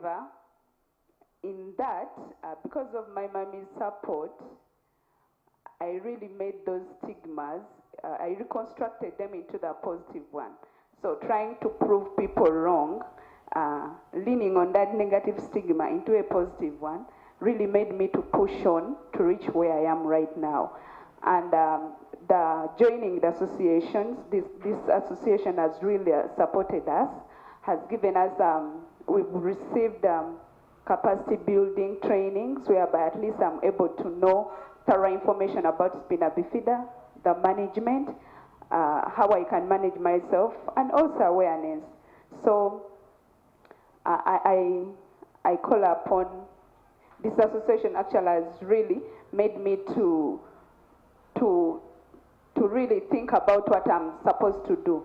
However, in that, because of my mommy's support, I really made those stigmas, I reconstructed them into the positive one. So trying to prove people wrong, leaning on that negative stigma into a positive one, really made me to push on to reach where I am right now. And the joining the associations, this association has really supported us, has given us, we've received capacity building trainings whereby at least I'm able to know thorough information about spina bifida, the management, how I can manage myself, and also awareness. So I call upon, this association actually has really made me to really think about what I'm supposed to do.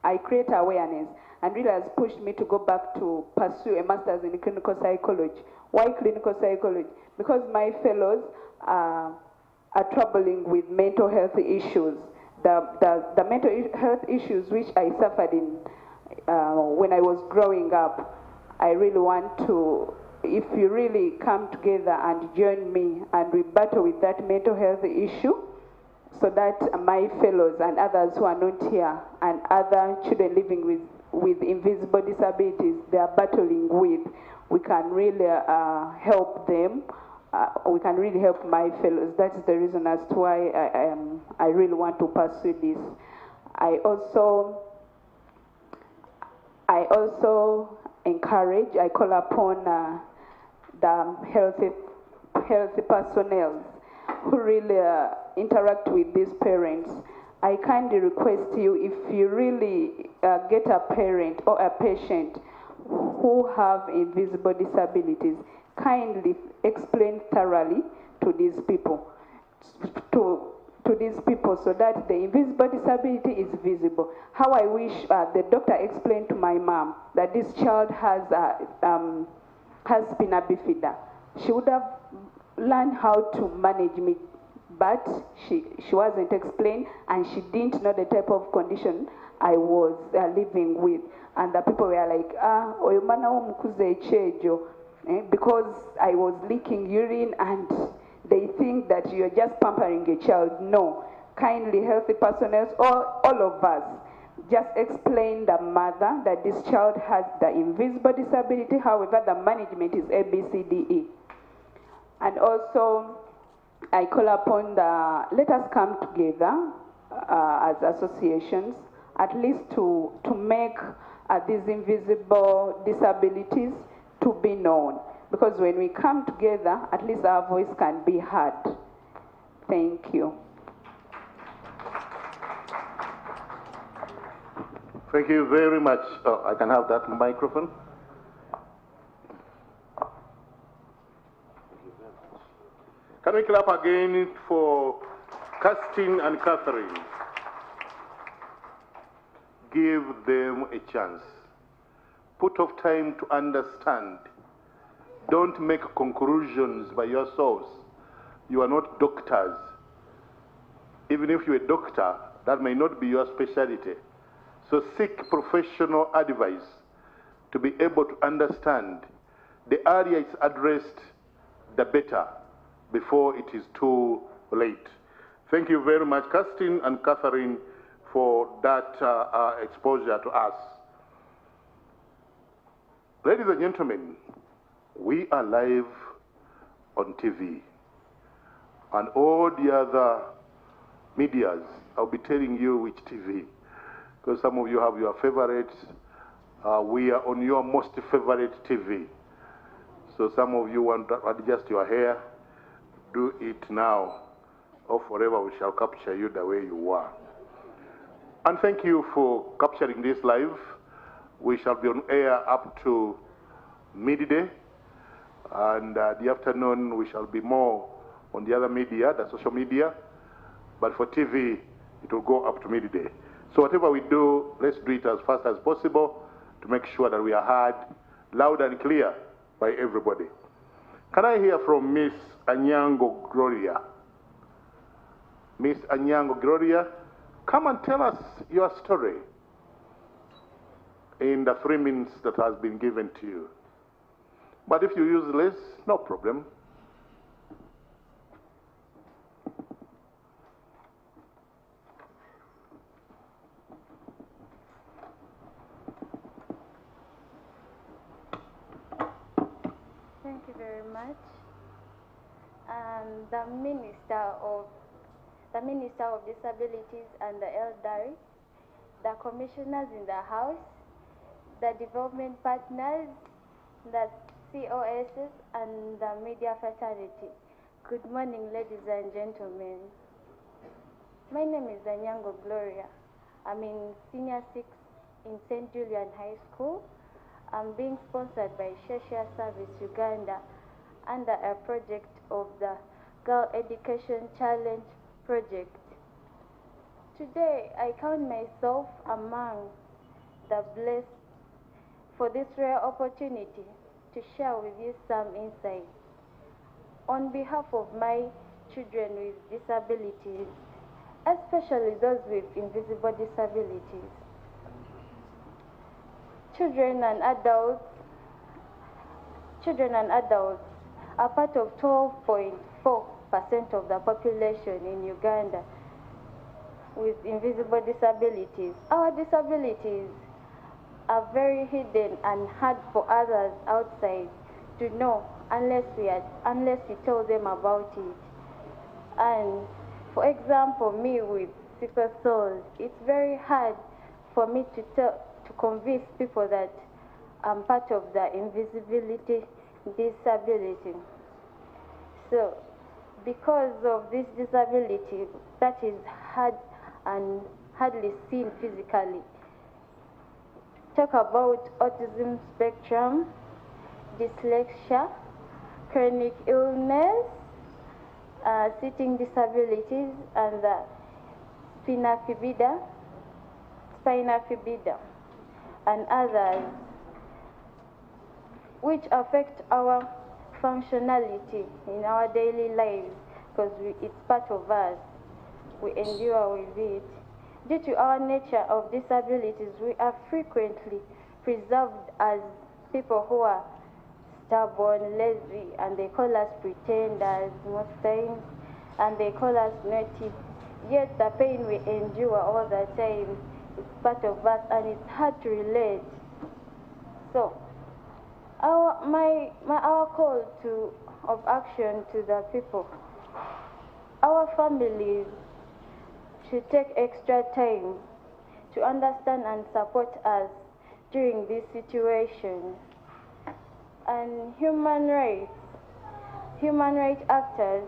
I create awareness, and really has pushed me to go back to pursue a master's in clinical psychology. Why clinical psychology? Because my fellows are troubling with mental health issues. The mental health issues which I suffered in when I was growing up, I really want to, if you really come together and join me and we battle with that mental health issue, so that my fellows and others who are not here and other children living with invisible disabilities they are battling with, we can really help them. We can really help my fellows. That's the reason as to why I really want to pursue this. I also encourage, I call upon the healthy personnel who really interact with these parents. I kindly request you, if you really get a parent or a patient who have invisible disabilities, kindly explain thoroughly to these people, so that the invisible disability is visible. How I wish the doctor explained to my mom that this child has spina bifida. She would have learned how to manage me, but she wasn't explained, and she didn't know the type of condition I was living with. And the people were like, oyo mwana wo mukuze echejo, because I was leaking urine, and they think that you're just pampering a child. No, kindly healthy personnel, all of us, just explain the mother that this child has the invisible disability, however the management is A, B, C, D, E. And also, I call upon let us come together as associations, at least to make these invisible disabilities to be known. Because when we come together, at least our voice can be heard. Thank you. Thank you very much. Oh, I can have that microphone. Can we clap again for Kirsten and Catherine? Give them a chance. Put off time to understand. Don't make conclusions by yourselves. You are not doctors. Even if you're a doctor, that may not be your specialty. So seek professional advice to be able to understand. The earlier it's addressed, the better, before it is too late. Thank you very much, Kirsten and Catherine, for that exposure to us. Ladies and gentlemen, we are live on TV and all the other medias. I'll be telling you which TV, because some of you have your favorites. We are on your most favorite TV. So some of you want to adjust your hair, do it now, or forever we shall capture you the way you are. And thank you for capturing this live. We shall be on air up to midday, and the afternoon we shall be more on the other media, the social media, but for TV it will go up to midday. So whatever we do, let's do it as fast as possible to make sure that we are heard loud and clear by everybody. Can I hear from Miss Anyango Gloria? Miss Anyango Gloria, come and tell us your story in the 3 minutes that has been given to you. But if you use less, no problem. Thank you very much. The Minister of Disabilities and the Elderly, the commissioners in the House, the development partners, the COSs, and the media fraternity. Good morning, ladies and gentlemen. My name is Anyango Gloria. I'm in Senior 6 in St. Julian High School. I'm being sponsored by Social Service Uganda under a project of the Girl Education Challenge project. Today, I count myself among the blessed for this rare opportunity to share with you some insights. On behalf of my children with disabilities, especially those with invisible disabilities, children and adults are part of 12.4% of the population in Uganda with invisible disabilities. Our disabilities are very hidden and hard for others outside to know unless we tell them about it. And for example, me with sickle cell, it's very hard for me to convince people that I'm part of the invisibility disability. So, because of this disability that is hard and hardly seen physically, talk about autism spectrum, dyslexia, chronic illness, sitting disabilities, and the spina bifida, and others, which affect our functionality in our daily lives because it's part of us. We endure with it. Due to our nature of disabilities, we are frequently preserved as people who are stubborn, lazy, and they call us pretenders most times, and they call us naughty. Yet the pain we endure all the time is part of us, and it's hard to relate. So, our call of action to the people, our families should take extra time to understand and support us during this situation. And human rights actors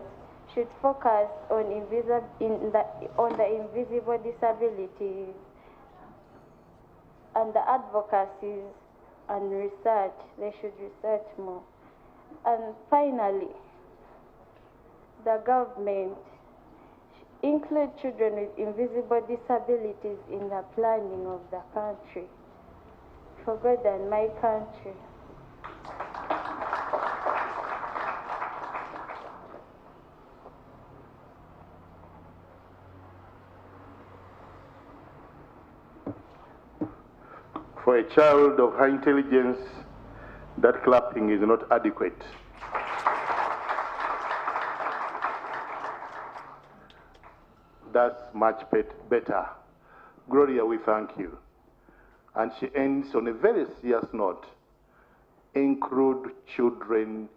should focus on the invisible disabilities and the advocacies and research. They should research more. And finally, the government should include children with invisible disabilities in the planning of the country. For God and my country. For a child of high intelligence, that clapping is not adequate. That's much better. Gloria, we thank you. And she ends on a very serious note. Include children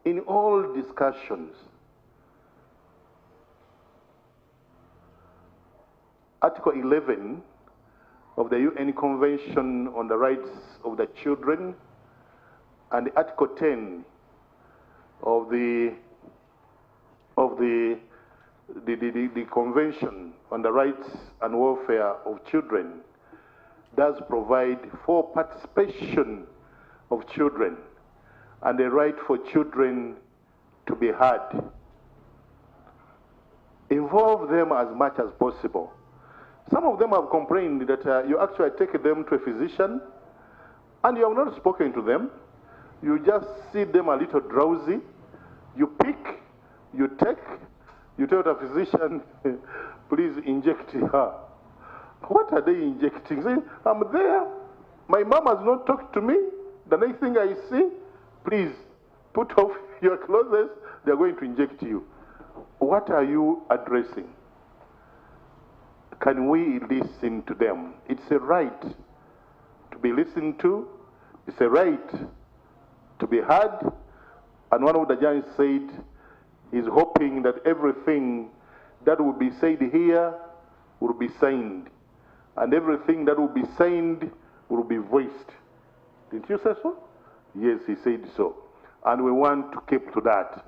in all discussions. Article 11 of the UN Convention on the Rights of the Children and Article 10 of the Convention on the Rights and Welfare of Children does provide for participation of children and the right for children to be heard. Involve them as much as possible. Some of them have complained that you actually take them to a physician and you have not spoken to them. You just see them a little drowsy. You pick, you take, you tell the physician, please inject her. What are they injecting? Say, I'm there. My mom has not talked to me. The next thing I see, Please, put off your clothes, they're going to inject you. What are you addressing? Can we listen to them? It's a right to be listened to. It's a right to be heard. And one of the judges said he's hoping that everything that will be said here will be signed. And everything that will be signed will be voiced. Didn't you say so? Yes, he said so. And we want to keep to that.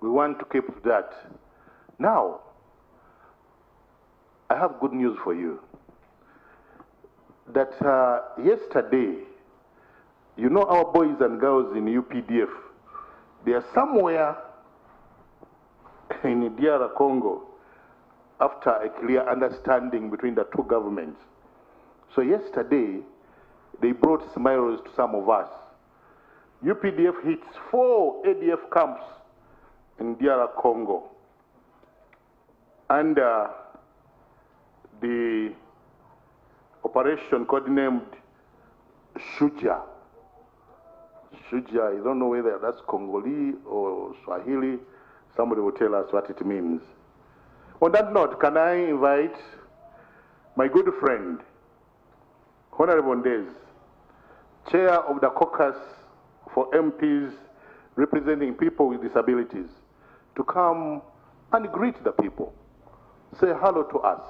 We want to keep to that. Now, I have good news for you. That yesterday, you know our boys and girls in UPDF, they are somewhere in DR Congo after a clear understanding between the two governments. So yesterday, they brought smiles to some of us. UPDF hits 4 ADF camps in DR Congo under the operation codenamed Shuja. Shuja, I don't know whether that's Congolese or Swahili. Somebody will tell us what it means. On that note, can I invite my good friend, Honorable Ndez, Chair of the Caucus for MPs representing people with disabilities, to come and greet the people. Say hello to us.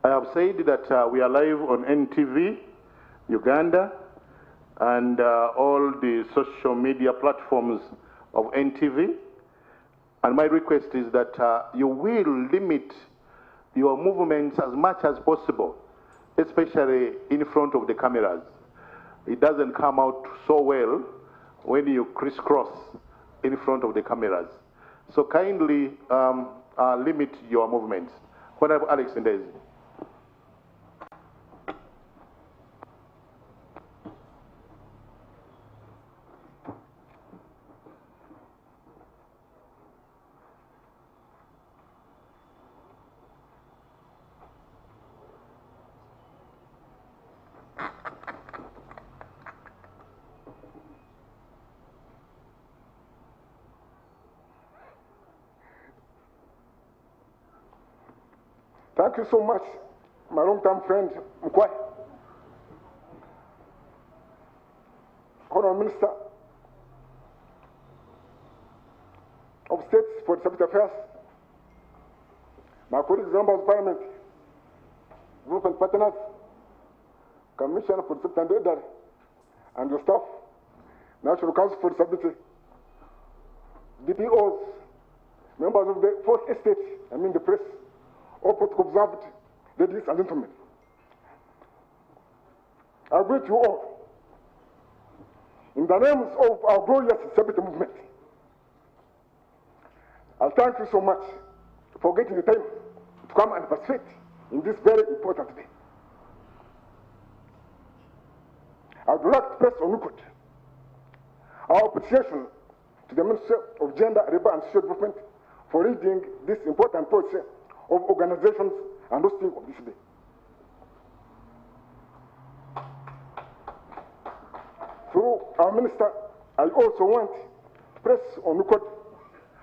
I have said that we are live on NTV, Uganda, and all the social media platforms of NTV. And my request is that you will limit your movements as much as possible, especially in front of the cameras. It doesn't come out so well when you crisscross in front of the cameras. So kindly limit your movements. Honorable Alex Ndezi. Thank you so much, my long-term friend, Mkwai. Honorable Minister of State for Disability Affairs, my colleagues, members of Parliament, group and partners, Commissioner for Disability and Elderly, and your staff, National Council for Disability, DPOs, members of the Fourth Estate, the press, all protocol observed, ladies and gentlemen. I greet you all in the names of our glorious disability movement. I thank you so much for getting the time to come and participate in this very important day. I would like to press on record our appreciation to the Ministry of Gender, Labour and Social Development for leading this important process of organizations and hosting of this day. Through our minister, I also want to press on record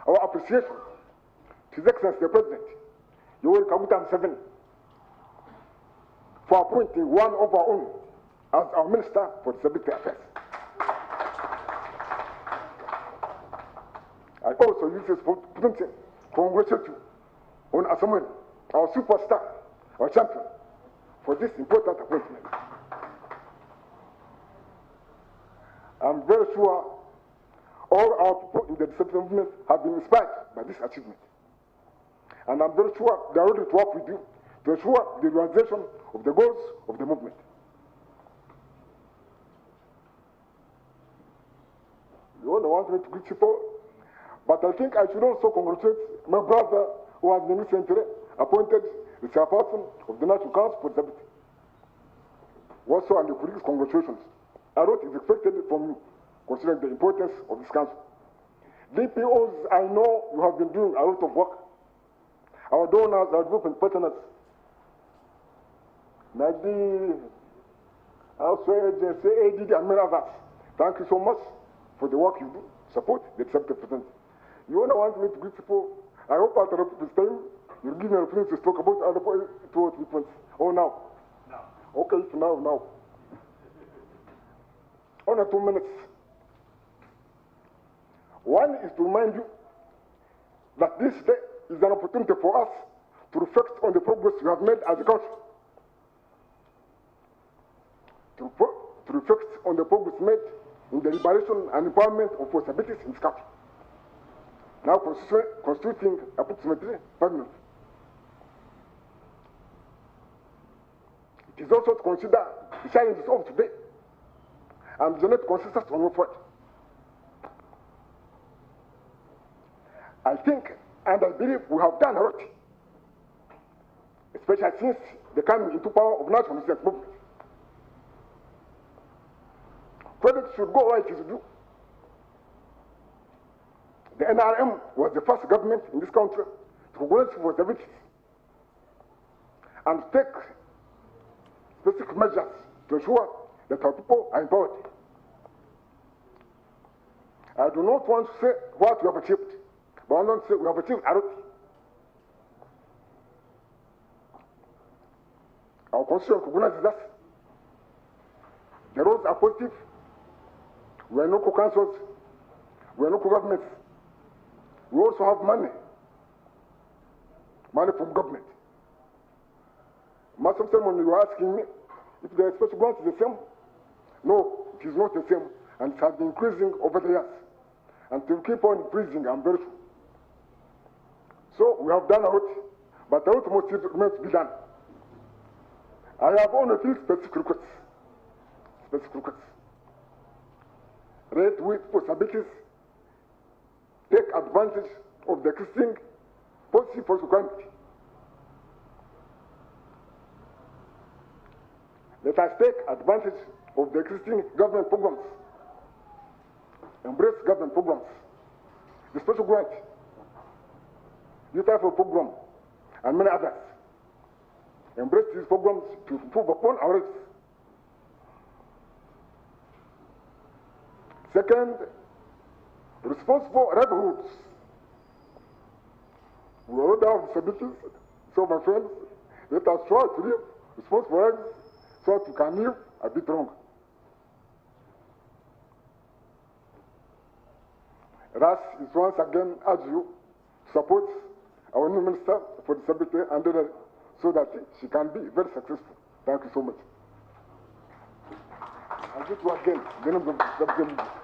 our appreciation to His Excellency the President, Yoweri Kaguta Museveni, for appointing one of our own as our Minister for Disability Affairs. I also use this opportunity to congratulate you on Asamoah, our superstar, our champion, for this important appointment. I'm very sure all our people in the disability movement have been inspired by this achievement. And I'm very sure they are ready to work with you to ensure the realization of the goals of the movement. You all want me to greet people, but I think I should also congratulate my brother who has been recently appointed the chairperson of the National Council for Disability. Also, and the colleagues, congratulations a lot is expected from you, considering the importance of this council. DPOs, I know you have been doing a lot of work. Our donors, our development partners, NADI, also agency, ADD, and many others. Thank you so much for the work you do. Support the disabled present. You only want me to greet people. I hope after this time you'll give me an opportunity to talk about other points. Oh, now? No. Okay, so now. Only 2 minutes. One is to remind you that this day is an opportunity for us to reflect on the progress we have made as a country. To reflect on the progress made in the liberation and empowerment of possibilities in this country, now constituting approximately 5 minutes. It is also to consider the challenges of today and generate consensus on what forward. I think and I believe we have done a lot, especially since the coming into power of national resistance movement. Credit should go where it is due. The NRM was the first government in this country to recognize responsibilities and take specific measures to ensure that our people are empowered. I do not want to say what we have achieved, but I want to say we have achieved a lot. Our constitution recognizes us. The roads are positive. We are local councils. We are local governments. We also have money from government. Most of the time when you are asking me if the special grant is the same, no, it is not the same, and it has been increasing over the years. And it will keep on increasing, I'm very sure. So we have done a lot, but a lot more still remains to be done. I have only three specific requests. Rate with possibilities, take advantage of the existing policy for security. Let us take advantage of the existing government programs. Embrace government programs. The special grant, youth effort program, and many others. Embrace these programs to improve upon our rights. Second, responsible livelihoods. We already have disabilities, so my friends, let us try to live responsible lives so that we can live a bit longer. Thus, is once again urge you to support our new Minister for Disability and so that she can be very successful. Thank you so much. I'll get you again. The name of the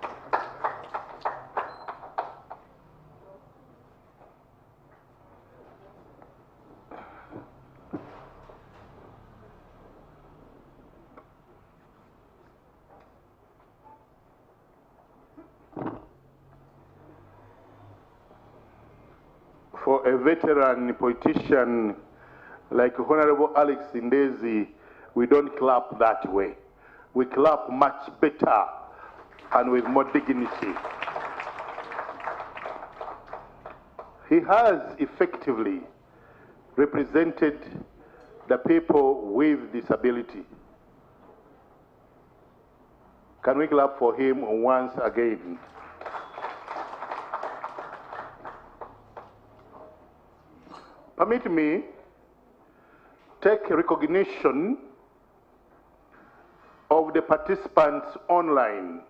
For a veteran politician like Honorable Alex Ndezi, we don't clap that way. We clap much better and with more dignity. He has effectively represented the people with disability. Can we clap for him once again? Permit me take recognition of the participants online.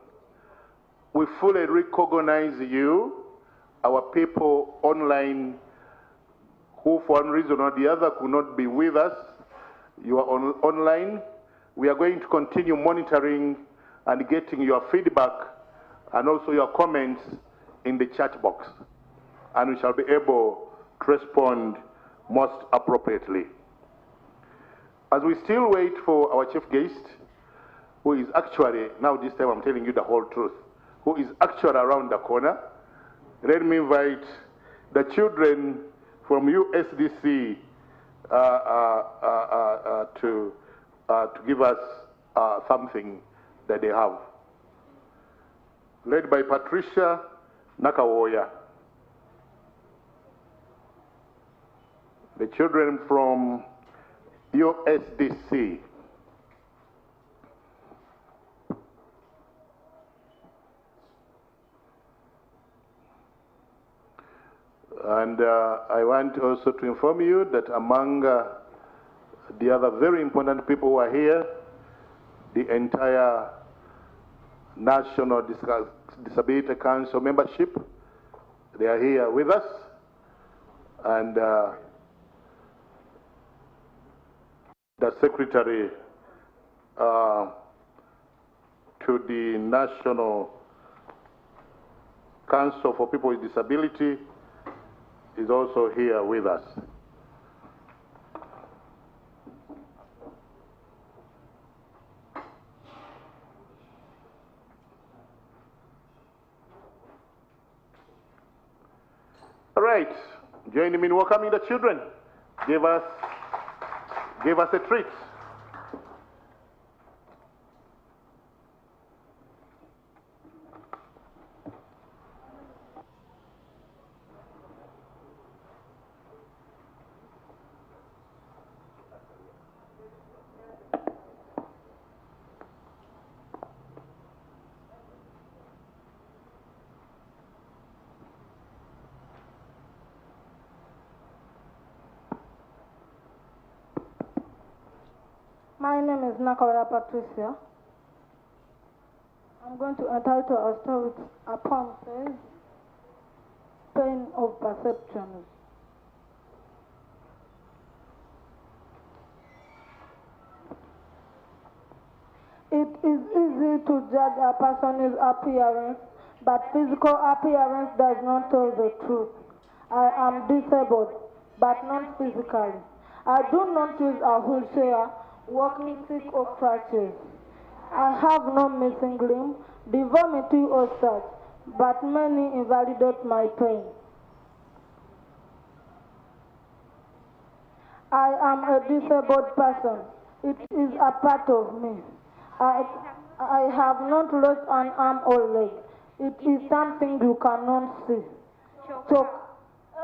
We fully recognize you, our people online who for one reason or the other could not be with us. You are online. We are going to continue monitoring and getting your feedback and also your comments in the chat box. And we shall be able to respond most appropriately. As we still wait for our chief guest, who is actually, now this time I'm telling you the whole truth, who is actually around the corner, let me invite the children from USDC to give us something that they have, led by Patricia Nakawoya. The children from USDC. And I want also to inform you that among the other very important people who are here, the entire National Disability Council membership, they are here with us. And the secretary to the National Council for People with Disability is also here with us. All right, join me in welcoming the children. Give us a treat. My name is Nakawaya Patricia. I'm going to entitle a story a poem says, Pain of Perceptions. It is easy to judge a person's appearance, but physical appearance does not tell the truth. I am disabled, but not physically. I do not use a wheelchair, walking stick or crutches. I have no missing limb, deformity or such, but many invalidate my pain. I am a disabled person. It is a part of me. I have not lost an arm or leg. It is something you cannot see. So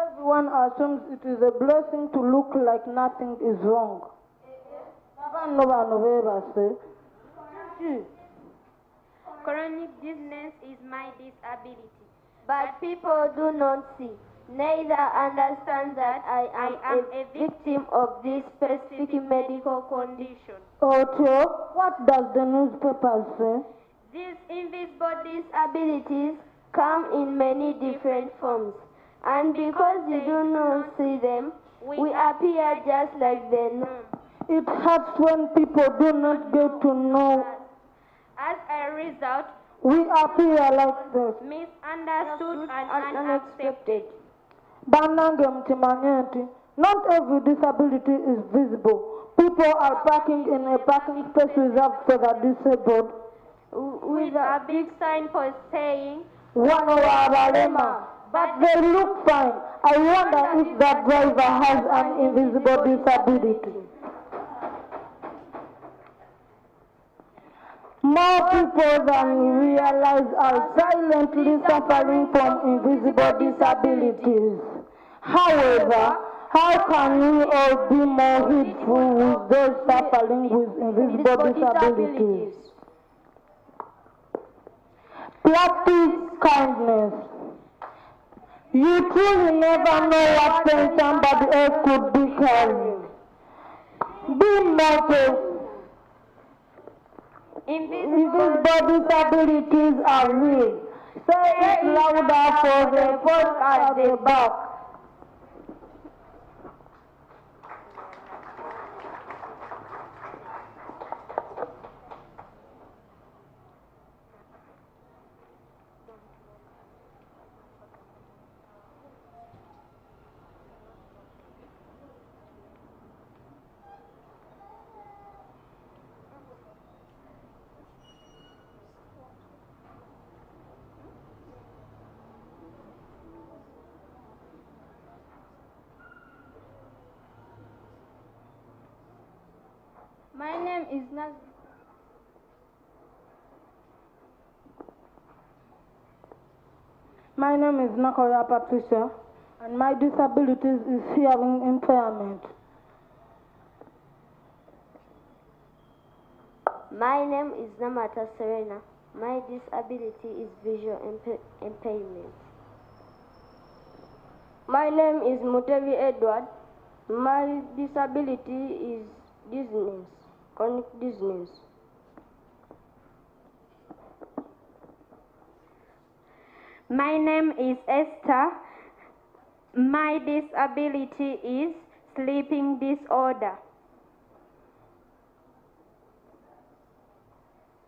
everyone assumes it is a blessing to look like nothing is wrong. Chronic dizziness is my disability. But people do not see, neither understand that I am a victim of this specific medical condition. Ocho, what does the newspaper say? These invisible disabilities come in many different forms, and because you do not see them, we appear just like the norm. It hurts when people do not get to know. As a result, We appear like this. misunderstood and unaccepted. Banange mtimanye nti, not every disability is visible. People are parking in a parking space reserved for the disabled. With a big signpost saying, One of our but they look fine. I wonder if that driver has an invisible disability. More people than we realize are silently suffering from invisible disabilities. However, how can we all be more heedful with those suffering with invisible disabilities? Practice kindness. You truly never know what pain somebody else could be carrying. Be modest. Invisible disabilities are real. Say it louder for the folks at the back. My name is My name is Nakoya Patricia, and my disability is hearing impairment. My name is Namata Serena. My disability is visual impairment. My name is Mutevi Edward. My disability is dizziness, chronic dizziness. My name is Esther. My disability is sleeping disorder.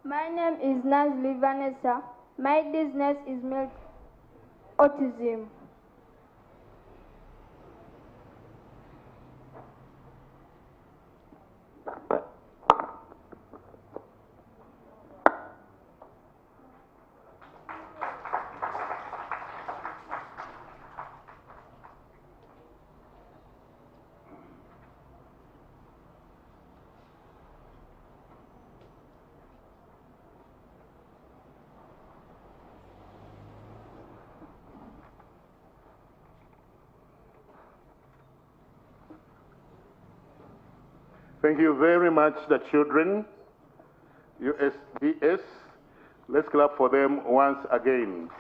My name is Nazli Vanessa. My dizziness is mild autism. Thank you very much, the children. USDS. Let's clap for them once again.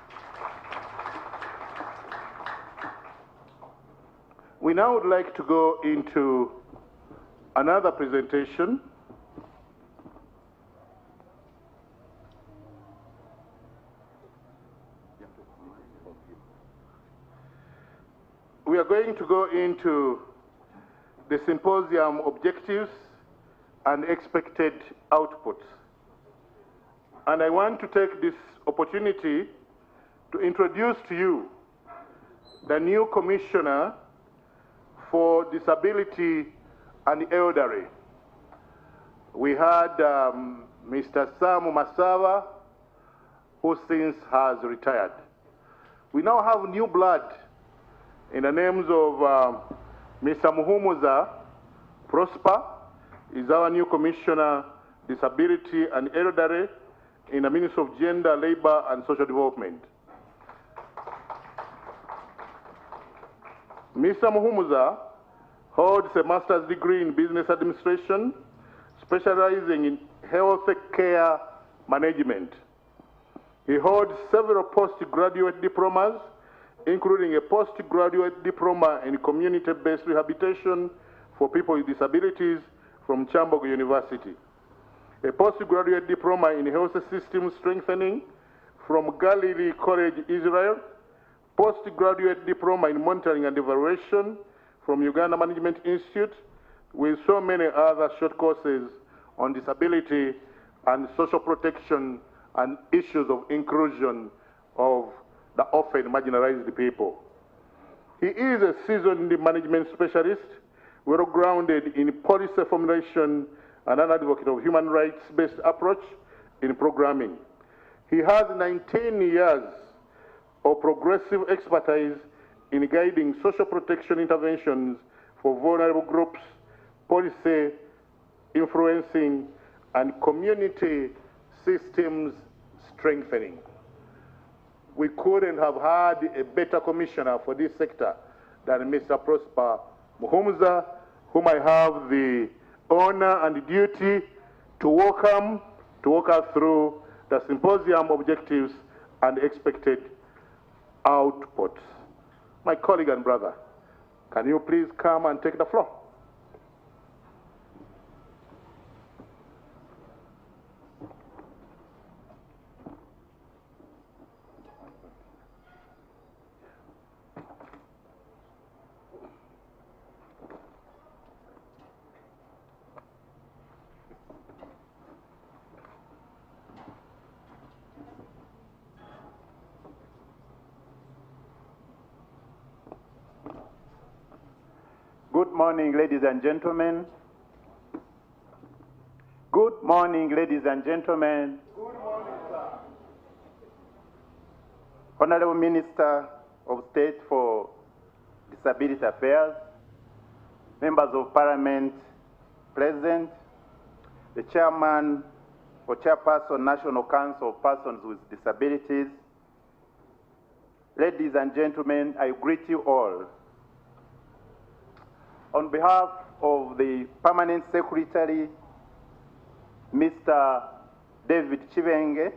We now would like to go into another presentation. We are going to go into the Symposium Objectives and Expected Outputs. And I want to take this opportunity to introduce to you the new Commissioner for Disability and Elderly. We had Mr. Samu Masava, who since has retired. We now have new blood in the names of Mr. Muhumuza Prosper is our new Commissioner, Disability and Elderly in the Ministry of Gender, Labor and Social Development. Mr. Muhumuza holds a master's degree in business administration, specializing in health care management. He holds several postgraduate diplomas, including a postgraduate diploma in community-based rehabilitation for people with disabilities from Chambogo University, a postgraduate diploma in health system strengthening from Galilee College, Israel, postgraduate diploma in monitoring and evaluation from Uganda Management Institute, with so many other short courses on disability and social protection and issues of inclusion of the often marginalized people. He is a seasoned management specialist, well-grounded in policy formulation and an advocate of human rights-based approach in programming. He has 19 years of progressive expertise in guiding social protection interventions for vulnerable groups, policy influencing, and community systems strengthening. We couldn't have had a better commissioner for this sector than Mr. Prosper Muhumuza, whom I have the honor and duty to welcome to walk us through the Symposium Objectives and Expected Outputs. My colleague and brother, can you please come and take the floor? Good morning, ladies and gentlemen. Good morning, ladies and gentlemen. Good morning, sir. Honorable Minister of State for Disability Affairs, members of Parliament present, the Chairman or Chairperson, National Council of Persons with Disabilities, ladies and gentlemen, I greet you all. On behalf of the Permanent Secretary, Mr. David Chivenge,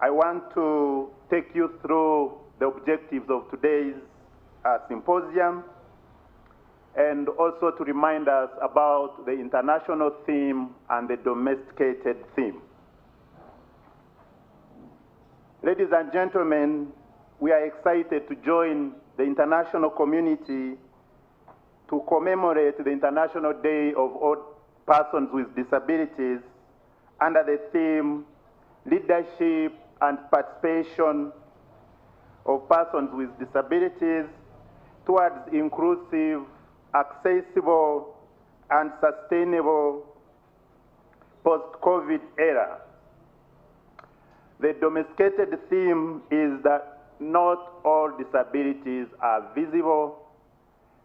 I want to take you through the objectives of today's symposium, and also to remind us about the international theme and the domesticated theme. Ladies and gentlemen, we are excited to join the international community to commemorate the International Day of All Persons with Disabilities under the theme Leadership and Participation of Persons with Disabilities towards inclusive, accessible, and sustainable post-COVID era. The domesticated theme is that not all disabilities are visible,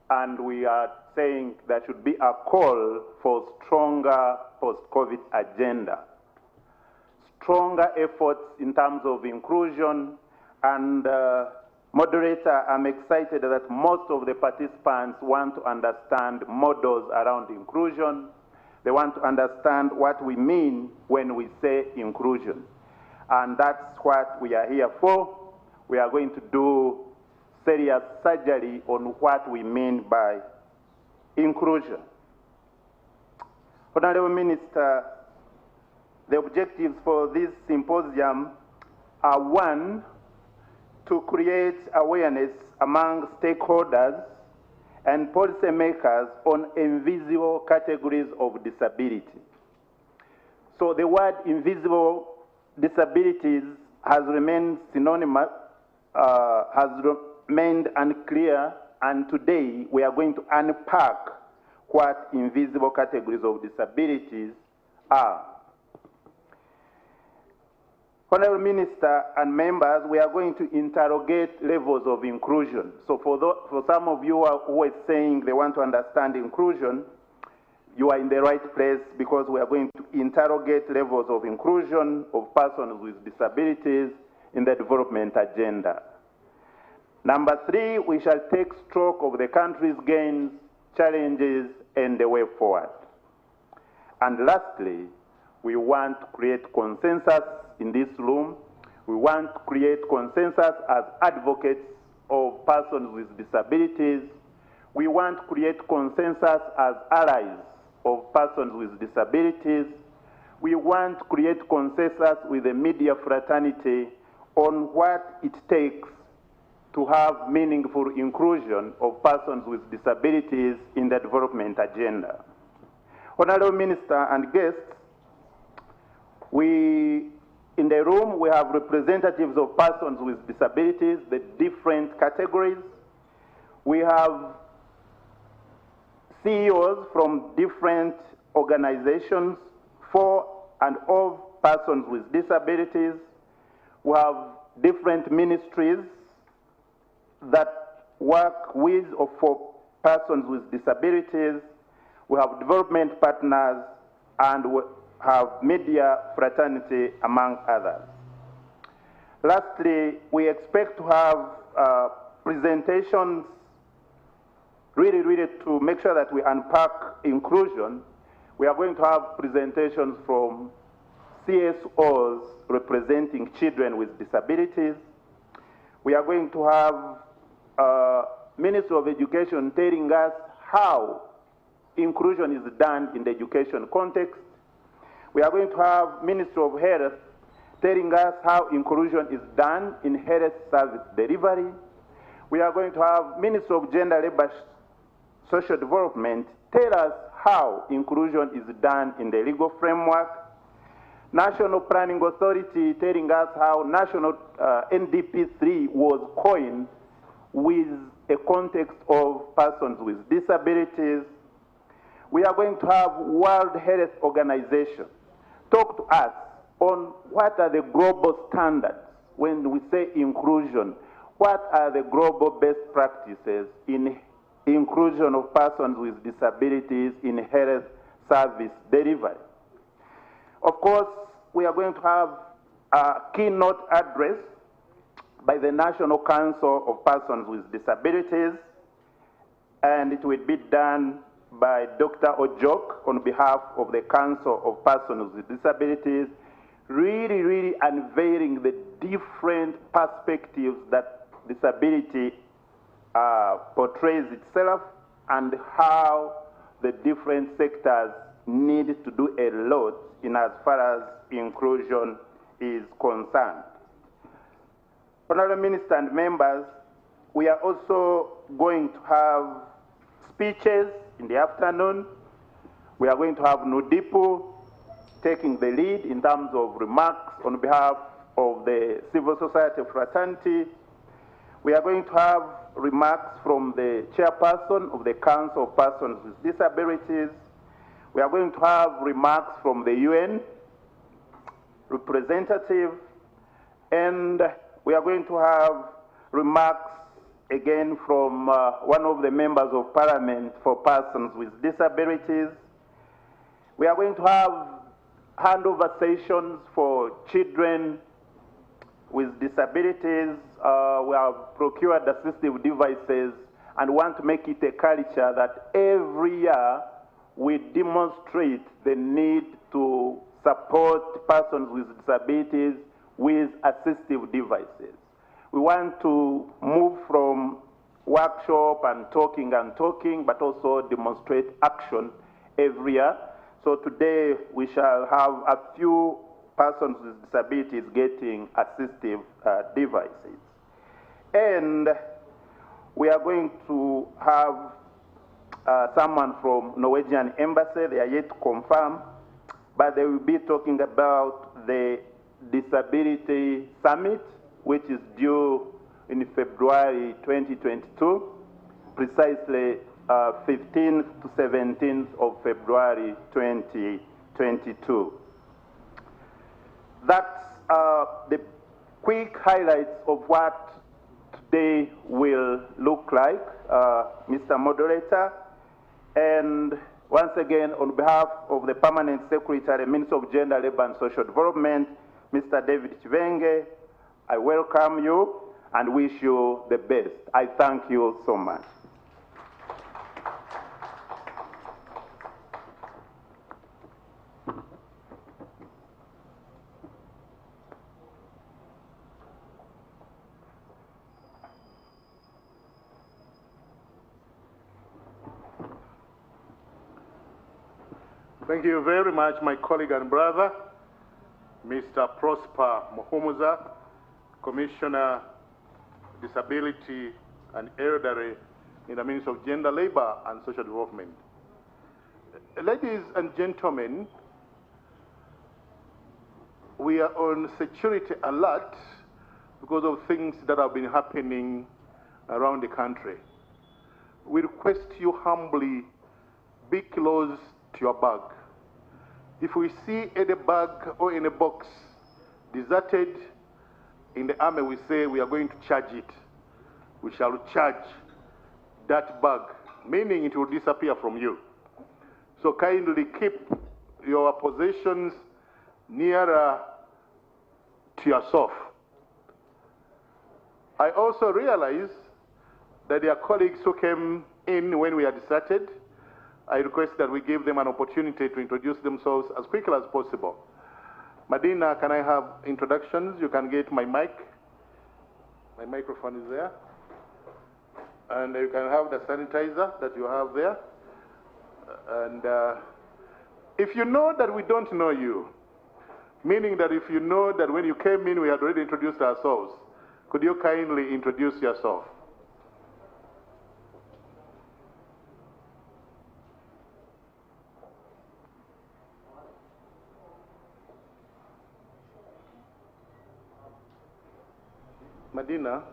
and we are saying there should be a call for stronger post-COVID agenda. Stronger efforts in terms of inclusion, and moderator, I'm excited that most of the participants want to understand models around inclusion. They want to understand what we mean when we say inclusion. And that's what we are here for. We are going to do serious surgery on what we mean by inclusion. Honorable Minister, the objectives for this symposium are: one, to create awareness among stakeholders and policymakers on invisible categories of disability. So the word invisible disabilities has remained synonymous, has remained unclear, and today we are going to unpack what invisible categories of disabilities are. Honorable Minister and members, we are going to interrogate levels of inclusion. So for some of you who are saying they want to understand inclusion, you are in the right place, because we are going to interrogate levels of inclusion of persons with disabilities in the development agenda. Number three, we shall take stock of the country's gains, challenges, and the way forward. And lastly, we want to create consensus in this room. We want to create consensus as advocates of persons with disabilities. We want to create consensus as allies of persons with disabilities. We want to create consensus with the media fraternity on what it takes to have meaningful inclusion of persons with disabilities in the development agenda. Honorable Minister and guests, in the room we have representatives of persons with disabilities, the different categories. We have CEOs from different organizations for and of persons with disabilities. We have different ministries that work with or for persons with disabilities. We have development partners, and we have media fraternity, among others. Lastly, we expect to have presentations really to make sure that we unpack inclusion. We are going to have presentations from CSOs representing children with disabilities. We are going to have Minister of Education telling us how inclusion is done in the education context. We are going to have Minister of Health telling us how inclusion is done in health service delivery. We are going to have Minister of Gender, Labor, Social Development tell us how inclusion is done in the legal framework. National Planning Authority telling us how National NDP3 was coined with a context of persons with disabilities. We are going to have World Health Organization talk to us on what are the global standards when we say inclusion. What are the global best practices in inclusion of persons with disabilities in health service delivery? Of course, we are going to have a keynote address by the National Council of Persons with Disabilities, and it will be done by Dr. Ojok on behalf of the Council of Persons with Disabilities, really unveiling the different perspectives that disability portrays itself and how the different sectors need to do a lot in as far as inclusion is concerned. Honorable Minister and members, we are also going to have speeches in the afternoon. We are going to have Nudipu taking the lead in terms of remarks on behalf of the civil society fraternity. We are going to have remarks from the chairperson of the Council of Persons with Disabilities. We are going to have remarks from the UN representative, and we are going to have remarks again from one of the members of parliament for persons with disabilities. We are going to have handover sessions for children with disabilities. We have procured assistive devices and want to make it a culture that every year we demonstrate the need to support persons with disabilities with assistive devices. We want to move from workshop and talking, but also demonstrate action every year. So today we shall have a few persons with disabilities getting assistive devices. And we are going to have someone from Norwegian Embassy. They are yet to confirm, but they will be talking about the Disability Summit, which is due in February 2022, precisely 15th to 17th of February 2022. That's the quick highlights of what today will look like, Mr. Moderator. And once again, on behalf of the Permanent Secretary, Minister of Gender, Labour and Social Development, Mr. David Chivenge, I welcome you and wish you the best. I thank you so much. Thank you very much, my colleague and brother, Mr. Prosper Muhumuza, Commissioner, Disability and Elderly in the Ministry of Gender, Labour and Social Development. Ladies and gentlemen, we are on security alert because of things that have been happening around the country. We request you humbly, be close to your bag. If we see any bag or any box deserted in the army, we say we are going to charge it. We shall charge that bag, meaning it will disappear from you. So kindly keep your possessions nearer to yourself. I also realize that there are colleagues who came in when we had started. I request that we give them an opportunity to introduce themselves as quickly as possible. Medina, can I have introductions? You can get my mic. My microphone is there. And you can have the sanitizer that you have there. And if you know that we don't know you, meaning that if you know that when you came in we had already introduced ourselves, could you kindly introduce yourself? Medina,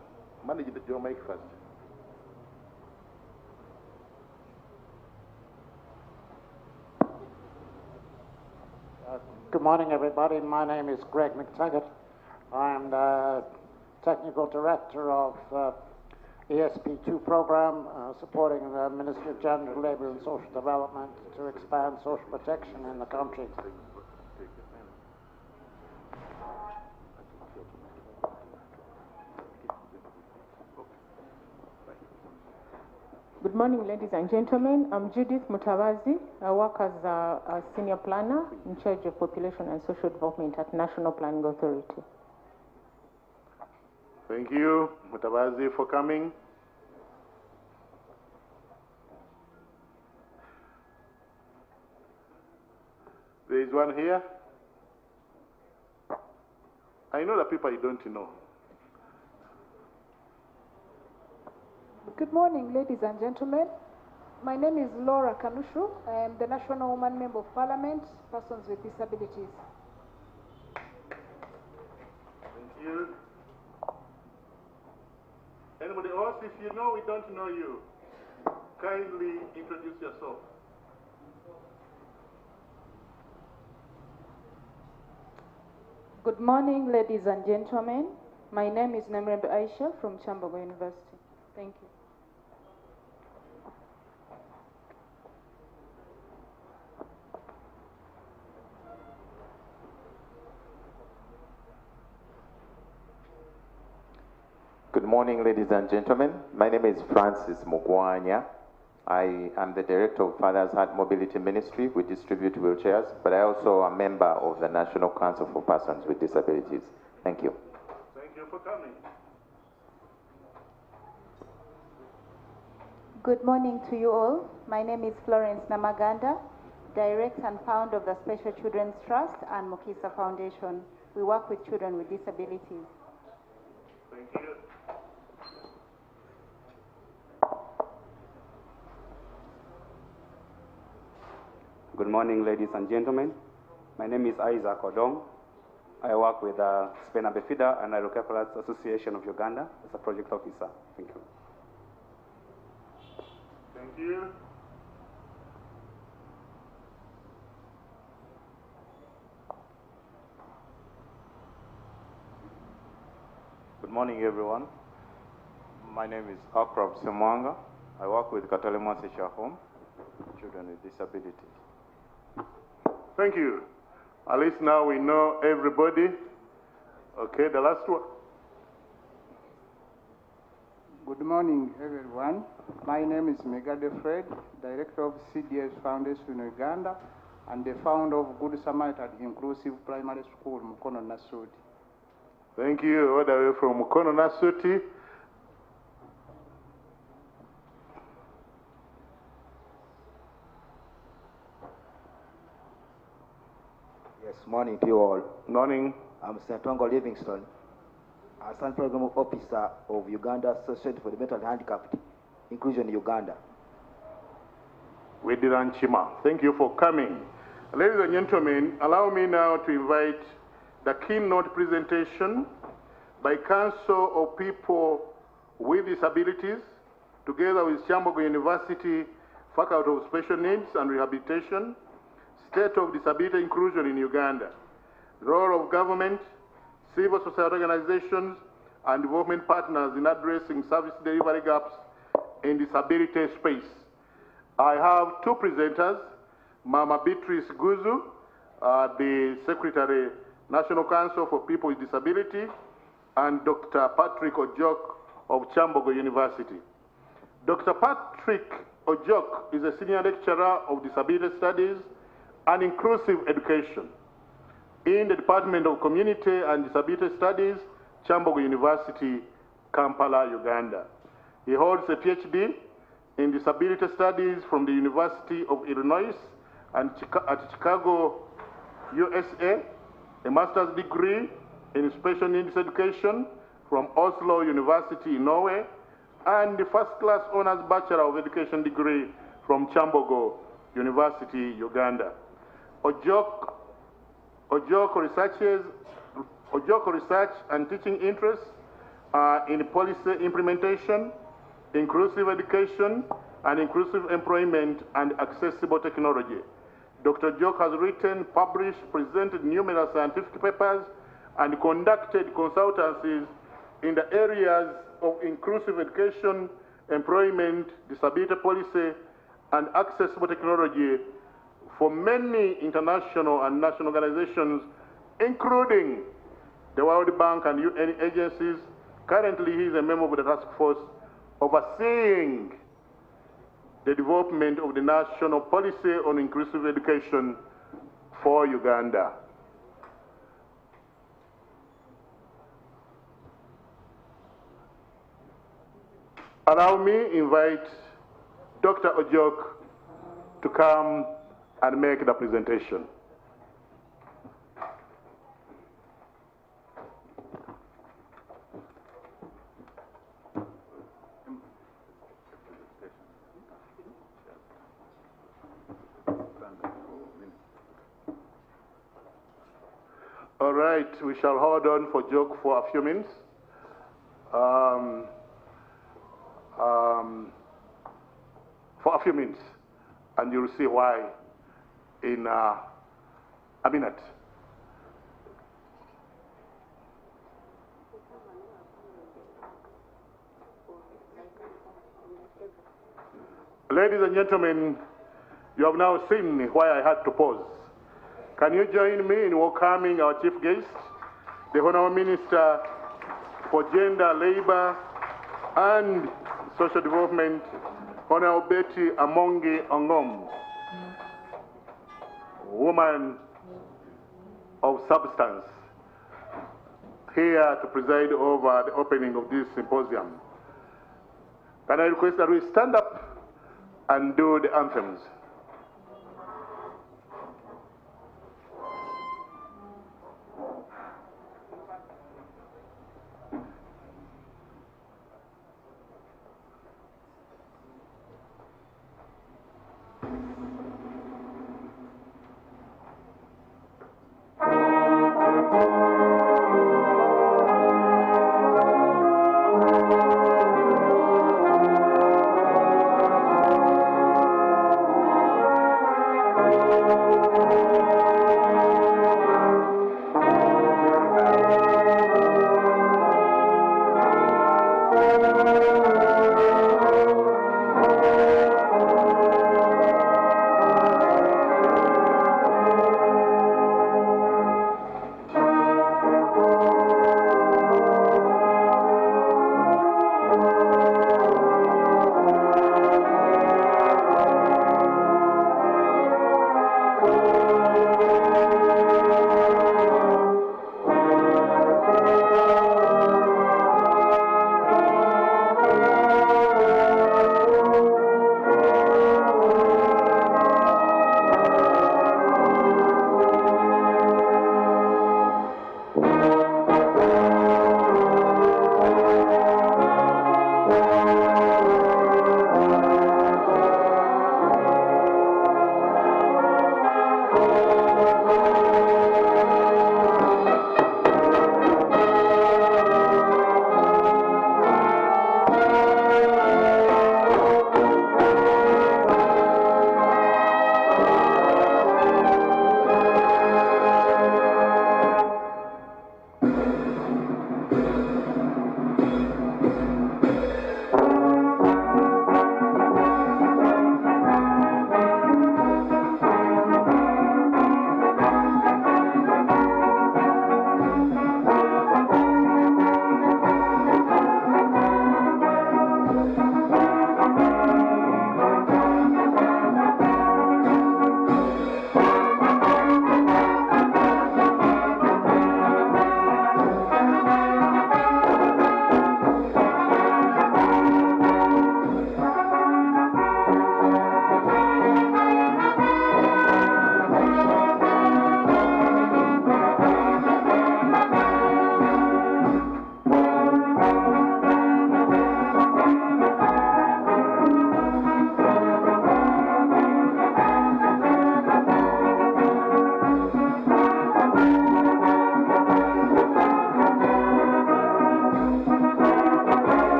manage your mic first. Good morning, everybody. My name is Greg McTaggart. I'm the Technical Director of ESP2 program, supporting the Ministry of Gender, Labour and Social Development to expand social protection in the country. Good morning, ladies and gentlemen. I'm Judith Mutabazi. I work as a senior planner in charge of population and social development at National Planning Authority. Thank you, Mutabazi, for coming. There is one here. I know the people you don't know. Good morning, ladies and gentlemen. My name is Laura Kanushu. I am the National Woman Member of Parliament, Persons with Disabilities. Thank you. Anybody else? If you know, we don't know you, kindly introduce yourself. Good morning, ladies and gentlemen. My name is Nemrembe Aisha from Chambogo University. Thank you. Good morning, ladies and gentlemen. My name is Francis Mugwanya. I am the Director of Father's Heart Mobility Ministry. We distribute wheelchairs, but I also am a member of the National Council for Persons with Disabilities. Thank you. Thank you for coming. Good morning to you all. My name is Florence Namaganda, Director and Founder of the Special Children's Trust and Mukisa Foundation. We work with children with disabilities. Thank you. Good morning, ladies and gentlemen. My name is Isaac Odong. I work with Spena Befida and Aerocephalus Association of Uganda as a project officer. Thank you. Thank you. Good morning, everyone. My name is Akrab Semwanga. I work with Katalema Sesha Home, children with disabilities. Thank you. At least now we know everybody. Okay, the last one. Good morning, everyone. My name is Megade Fred, Director of CDS Foundation in Uganda and the founder of Good Samaritan Inclusive Primary School, Mukono Nasuti. Thank you, all the way from Mukono Nasuti. Yes, morning to you all. Morning. I'm Santongo Livingston, Assistant Program Officer of Uganda Association for the Mentally Handicapped, Inclusion Uganda. Wediran Chima, thank you for coming. Ladies and gentlemen, allow me now to invite the keynote presentation by Council of People with Disabilities, together with Chambogo University Faculty of Special Needs and Rehabilitation, State of Disability Inclusion in Uganda, role of government, civil society organizations, and development partners in addressing service delivery gaps in disability space. I have two presenters, Mama Beatrice Guzu, the Secretary, National Council for People with Disability, and Dr. Patrick Ojok of Chambogo University. Dr. Patrick Ojok is a Senior Lecturer of Disability Studies and Inclusive Education in the Department of Community and Disability Studies, Chambogo University, Kampala, Uganda. He holds a PhD in Disability Studies from the University of Illinois and at Chicago, USA, a master's degree in Special Needs Education from Oslo University in Norway, and the first-class honors Bachelor of Education degree from Chambogo University, Uganda. Ojok research and teaching interests are in policy implementation, inclusive education, and inclusive employment and accessible technology. Dr. Ojok has written, published, presented numerous scientific papers, and conducted consultancies in the areas of inclusive education, employment, disability policy, and accessible technology for many international and national organizations, including the World Bank and UN agencies. Currently, he is a member of the task force overseeing the development of the national policy on inclusive education for Uganda. Allow me invite Dr. Ojok to come and make the presentation. All right, we shall hold on for Jok for a few minutes. For a few minutes, and you'll see why in a minute. Ladies and gentlemen, you have now seen why I had to pause. Can you join me in welcoming our chief guest, the Honorable Minister for Gender, Labor, and Social Development, Honorable Betty Amongi Ongom, woman of substance, here to preside over the opening of this symposium. Can I request that we stand up and do the anthems?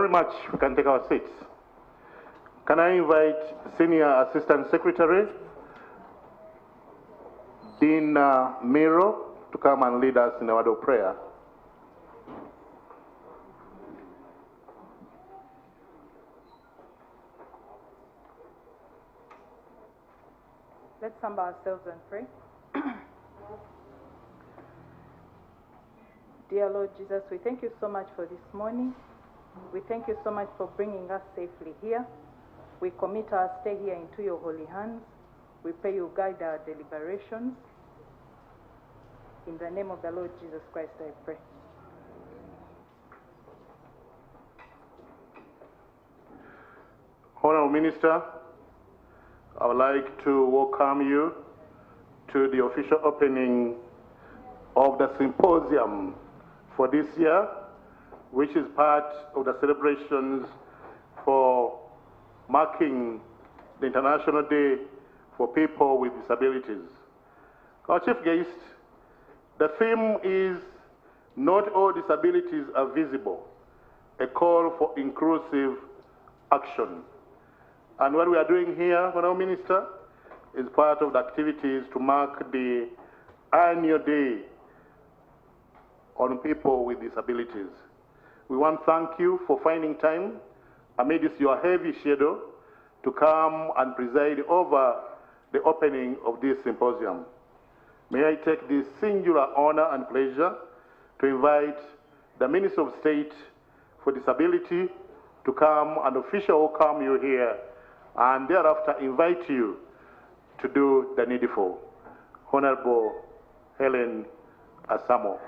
very much. We can take our seats. Can I invite Senior Assistant Secretary, Dean Miro, to come and lead us in a word of prayer. Let's humble ourselves and pray. Dear Lord Jesus, we thank you so much for this morning. We thank you so much for bringing us safely here. We commit our stay here into your holy hands. We pray you guide our deliberations. In the name of the Lord Jesus Christ, I pray. Honorable Minister, I would like to welcome you to the official opening of the symposium for this year, which is part of the celebrations for marking the International Day for People with Disabilities. Our chief guest, the theme is Not All Disabilities Are Visible, a call for inclusive action. And what we are doing here, Honorable Minister, is part of the activities to mark the annual day on people with disabilities. We want to thank you for finding time amidst your heavy schedule to come and preside over the opening of this symposium. May I take this singular honor and pleasure to invite the Minister of State for Disability to come and officially welcome you here, and thereafter invite you to do the needful. Honorable Helen Asamo.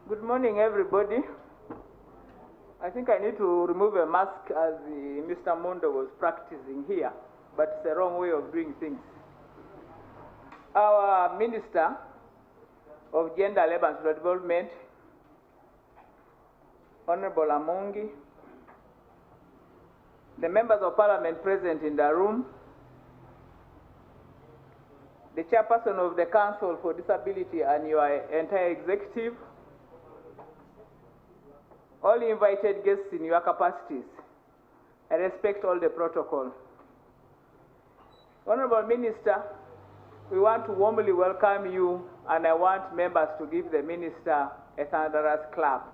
Good morning, everybody. I think I need to remove a mask as Mr. Mondo was practicing here, but it's the wrong way of doing things. Our Minister of Gender, Labour and Social Development, Honorable Amongi, the members of Parliament present in the room, the chairperson of the Council for Disability and your entire executive, all invited guests in your capacities. I respect all the protocol. Honorable Minister, we want to warmly welcome you, and I want members to give the Minister a thunderous clap.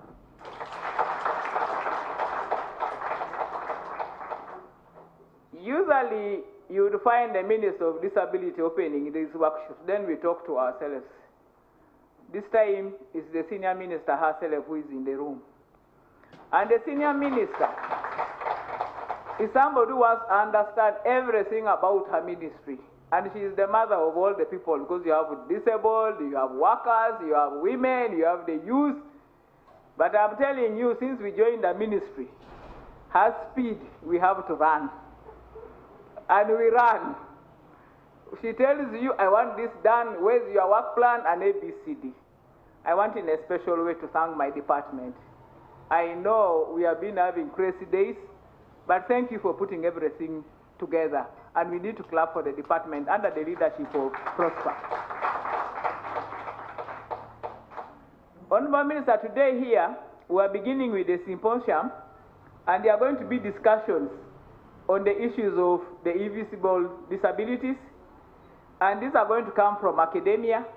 Usually, you would find the Minister of Disability opening these workshops, then we talk to ourselves. This time, it's the Senior Minister herself who is in the room. And the Senior Minister is somebody who has understood everything about her ministry. And she is the mother of all the people, because you have disabled, you have workers, you have women, you have the youth. But I'm telling you, since we joined the ministry, her speed, we have to run. And we run. She tells you, I want this done, where's your work plan, and ABCD. I want in a special way to thank my department. I know we have been having crazy days, but thank you for putting everything together. And we need to clap for the department under the leadership of Prosper. Honorable Minister, today here, we are beginning with the symposium, and there are going to be discussions on the issues of the invisible disabilities. And these are going to come from academia,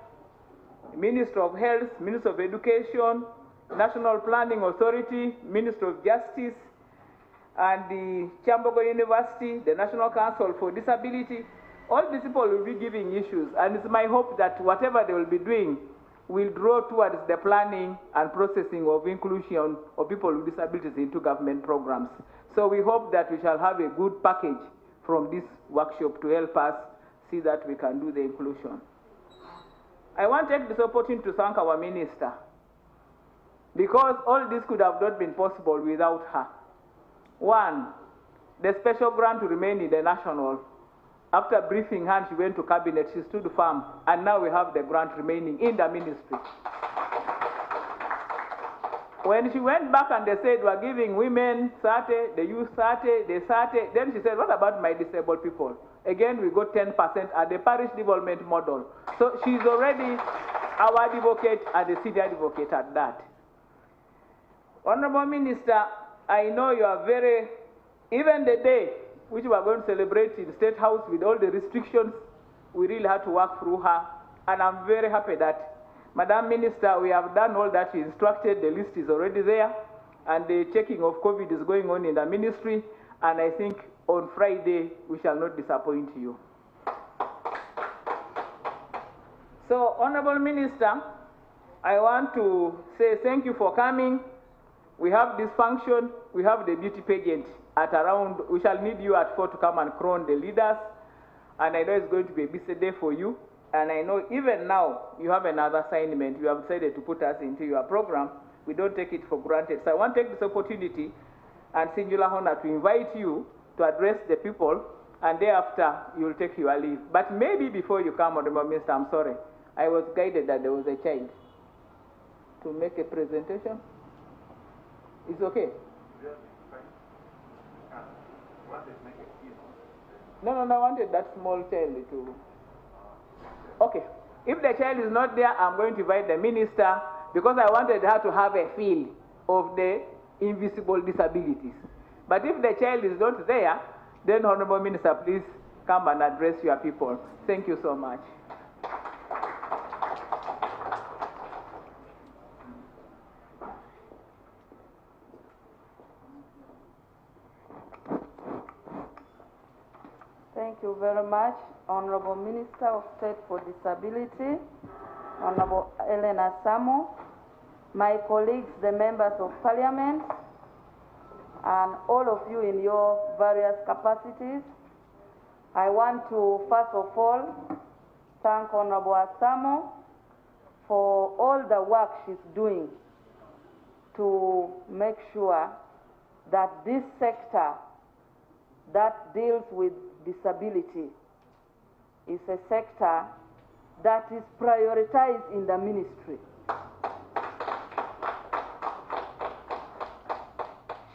Minister of Health, Minister of Education, National Planning Authority, Minister of Justice, and the Chambogo University, the National Council for Disability. All these people will be giving issues, and it's my hope that whatever they will be doing will draw towards the planning and processing of inclusion of people with disabilities into government programs. So we hope that we shall have a good package from this workshop to help us see that we can do the inclusion. I want to take this opportunity to thank our minister, because all this could have not been possible without her. One, the special grant to remain in the national. After briefing her, she went to cabinet, she stood firm, and now we have the grant remaining in the ministry. When she went back and they said, we're giving women 30, the youth 30, the 30, then she said, what about my disabled people? Again, we got 10% at the parish development model. So she's already our advocate and the city advocate at that. Honorable Minister, I know you are very, even the day which we are going to celebrate in State House with all the restrictions, we really had to work through her. And I'm very happy that, Madam Minister, we have done all that you instructed. The list is already there. And the checking of COVID is going on in the ministry. And I think on Friday, we shall not disappoint you. So, Honorable Minister, I want to say thank you for coming. We have this function. We have the beauty pageant at around, we shall need you at 4 to come and crown the leaders. And I know it's going to be a busy day for you. And I know even now you have another assignment. You have decided to put us into your program. We don't take it for granted. So I want to take this opportunity and singular honor to invite you to address the people, and thereafter you will take your leave. But maybe before you come, Honorable Minister, I'm sorry. I was guided that there was a child to make a presentation. It's okay. No, I wanted that small child to. Okay. If the child is not there, I'm going to invite the minister because I wanted her to have a feel of the invisible disabilities. But if the child is not there, then Honorable Minister, please come and address your people. Thank you so much. Thank you very much, Honorable Minister of State for Disability, Honorable Elena Samo, my colleagues, the members of Parliament, and all of you in your various capacities. I want to, first of all, thank Honorable Asamo for all the work she's doing to make sure that this sector that deals with disability is a sector that is prioritized in the ministry.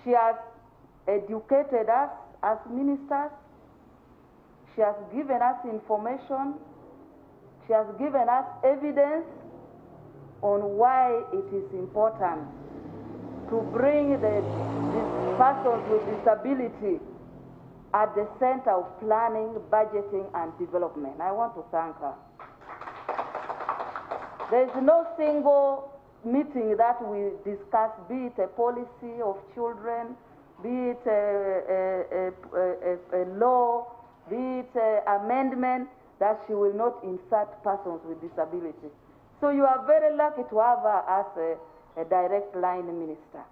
She has educated us as ministers. She has given us information. She has given us evidence on why it is important to bring the persons with disability at the center of planning, budgeting, and development. I want to thank her. There is no single meeting that we discuss, be it a policy of children, be it a law, be it an amendment, that she will not insert persons with disability. So you are very lucky to have her as a direct line minister.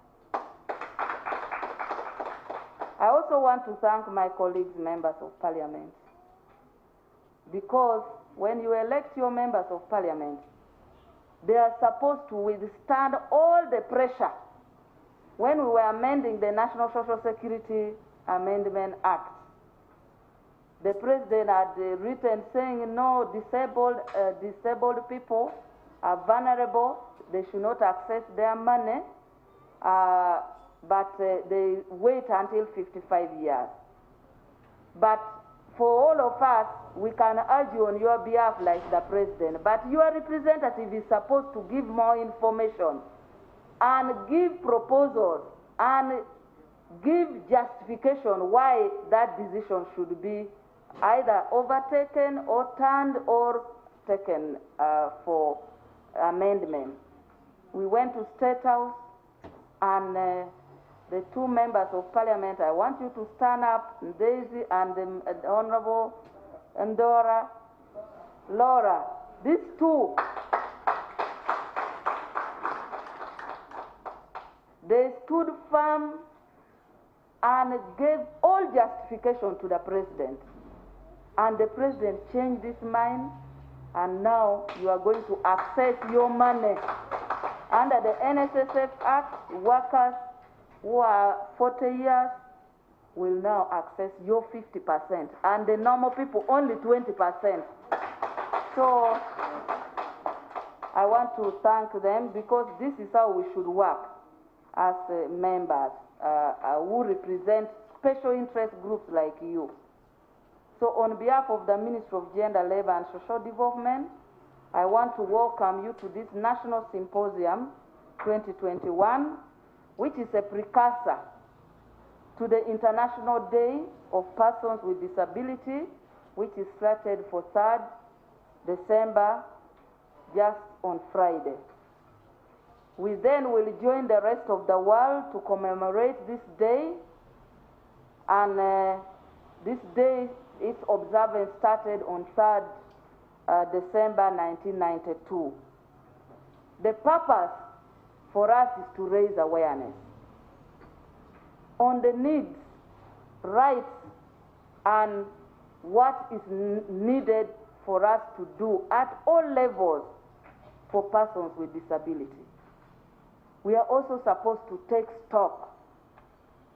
I also want to thank my colleagues, members of Parliament, because when you elect your members of Parliament, they are supposed to withstand all the pressure. When we were amending the National Social Security Amendment Act, the President had written saying, no, disabled people are vulnerable, they should not access their money, but they wait until 55 years. But for all of us, we can argue on your behalf like the President, but your representative is supposed to give more information and give proposals and give justification why that decision should be either overtaken or turned or taken for amendment. We went to State House, and the two members of Parliament, I want you to stand up, Daisy and the Honorable Ndora, Laura. These two, they stood firm and gave all justification to the President. And the President changed his mind, and now you are going to access your money. Under the NSSF Act, workers who are 40 years will now access your 50%, and the normal people only 20%. So I want to thank them, because this is how we should work as members who represent special interest groups like you. So on behalf of the Ministry of Gender, Labour and Social Development, I want to welcome you to this National Symposium 2021, which is a precursor to the International Day of Persons with Disability, which is slated for 3rd December, just on Friday. We then will join the rest of the world to commemorate this day, and this day, its observance started on 3rd December 1992. The purpose for us is to raise awareness on the needs, rights, and what is needed for us to do at all levels for persons with disability. We are also supposed to take stock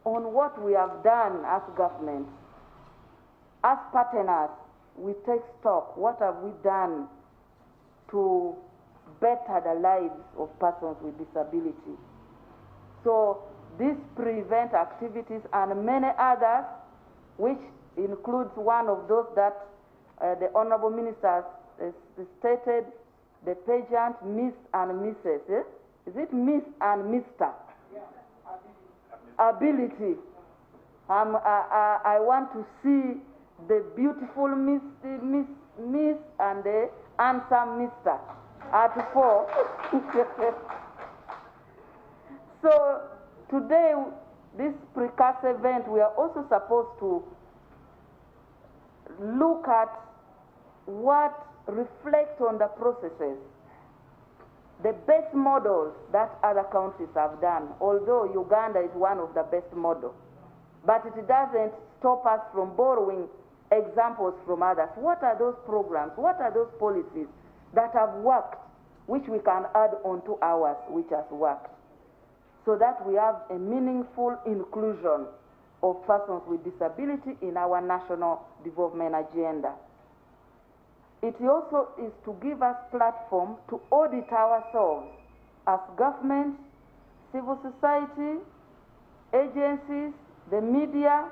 on what we have done as government. As partners, we take stock. What have we done to better the lives of persons with disability? So these pre-event activities and many others, which includes one of those that the Honorable Minister stated, the pageant Miss and Mrs. Is it Miss and Mr.? Yeah. Ability. I want to see the beautiful Miss and the handsome Mr. at 4. So today, this precursor event, we are also supposed to look at what reflects on the processes, the best models that other countries have done, although Uganda is one of the best models. But it doesn't stop us from borrowing examples from others. What are those programs? What are those policies that have worked, which we can add on to ours, which has worked, so that we have a meaningful inclusion of persons with disability in our national development agenda. It also is to give us platform to audit ourselves as government, civil society, agencies, the media,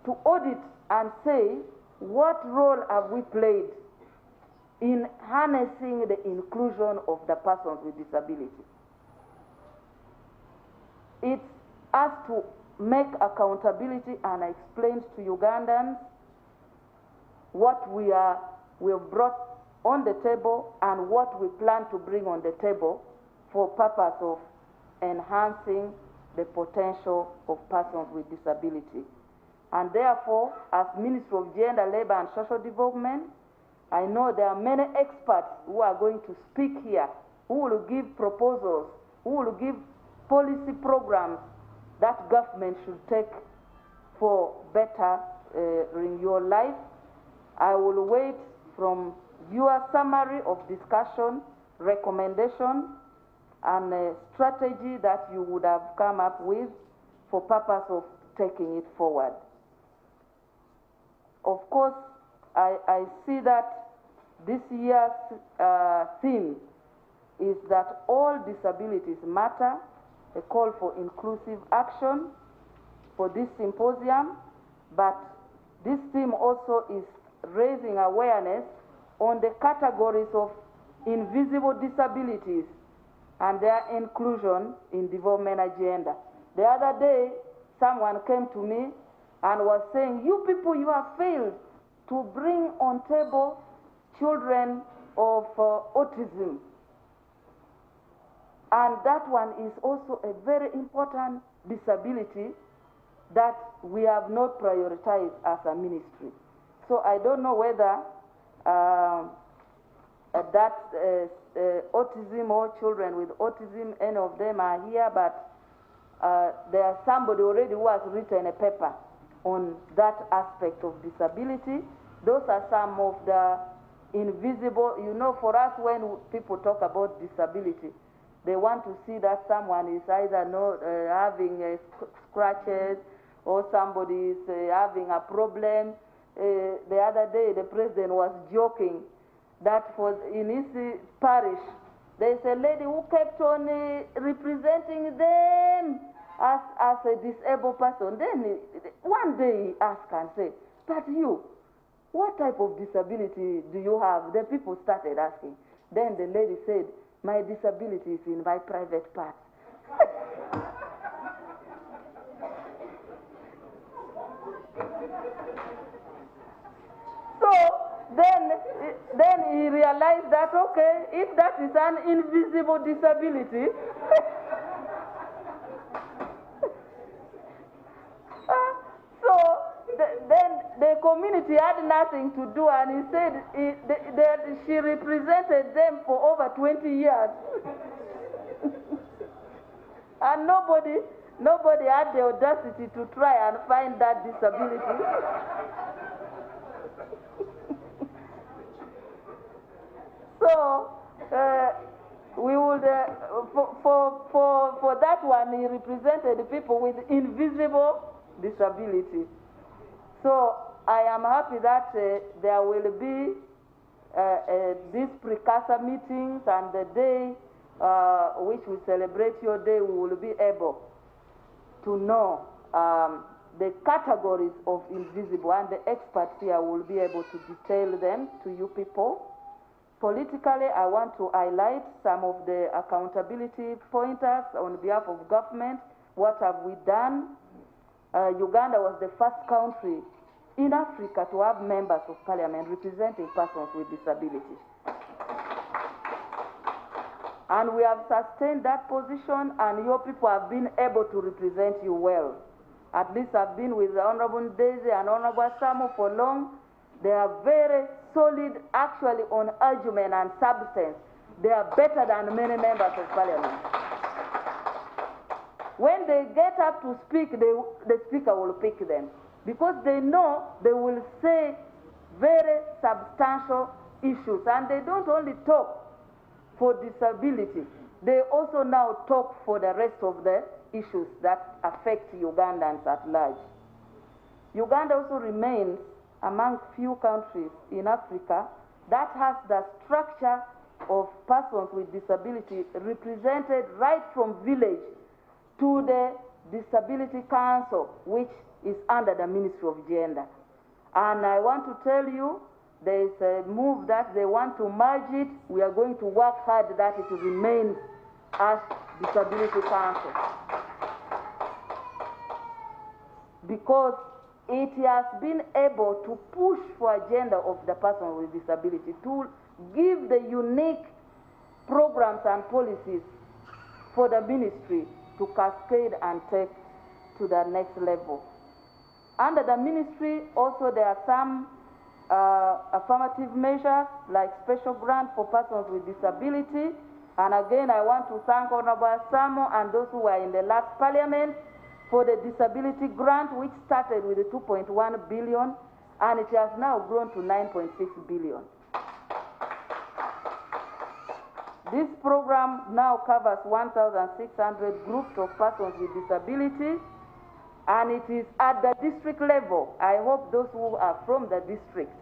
to audit and say, what role have we played in harnessing the inclusion of the persons with disability? It's us to make accountability and explain to Ugandans what we have brought on the table and what we plan to bring on the table for purpose of enhancing the potential of persons with disability. And therefore, as Minister of Gender, Labour and Social Development, I know there are many experts who are going to speak here, who will give proposals, who will give policy programs that government should take for better in your life. I will wait from your summary of discussion, recommendation, and a strategy that you would have come up with for purpose of taking it forward. Of course, I see that this year's theme is that all disabilities matter, a call for inclusive action for this symposium, but this theme also is raising awareness on the categories of invisible disabilities and their inclusion in development agenda. The other day, someone came to me and was saying, you people, you have failed to bring on table children of autism. And that one is also a very important disability that we have not prioritized as a ministry. So I don't know whether autism or children with autism, any of them are here, but there's somebody already who has written a paper on that aspect of disability. Those are some of the invisible, you know, for us when people talk about disability, they want to see that someone is either not having scratches or somebody is having a problem. The other day, the president was joking that in his parish, there's a lady who kept on representing them as a disabled person. Then one day he asked and said, but you, what type of disability do you have? The people started asking. Then the lady said, my disability is in my private parts. So then he realized that, okay, if that is an invisible disability, then the community had nothing to do, and he said she represented them for over 20 years. And nobody had the audacity to try and find that disability. So we would, for that one, he represented people with invisible disability. So I am happy that there will be these precursor meetings, and the day which we celebrate your day, we will be able to know the categories of invisible, and the experts here will be able to detail them to you people. Politically, I want to highlight some of the accountability pointers on behalf of government. What have we done? Uganda was the first country in Africa to have members of parliament representing persons with disability. And we have sustained that position, and your people have been able to represent you well. At least I've been with the Honorable Daisy and Honorable Samo for long. They are very solid, actually, on argument and substance. They are better than many members of parliament. When they get up to speak, the speaker will pick them, because they know they will say very substantial issues. And they don't only talk for disability, they also now talk for the rest of the issues that affect Ugandans at large. Uganda also remains among few countries in Africa that has the structure of persons with disability represented right from village to the Disability Council, which is under the Ministry of Gender. And I want to tell you, there is a move that they want to merge it. We are going to work hard that it remains as Disability Council, because it has been able to push for agenda of the person with disability, to give the unique programs and policies for the ministry to cascade and take to the next level. Under the ministry, also there are some affirmative measures like special grant for persons with disability. And again, I want to thank Honorable Samo and those who were in the last parliament for the disability grant, which started with 2.1 billion, and it has now grown to 9.6 billion. This program now covers 1,600 groups of persons with disability, and it is at the district level. I hope those who are from the district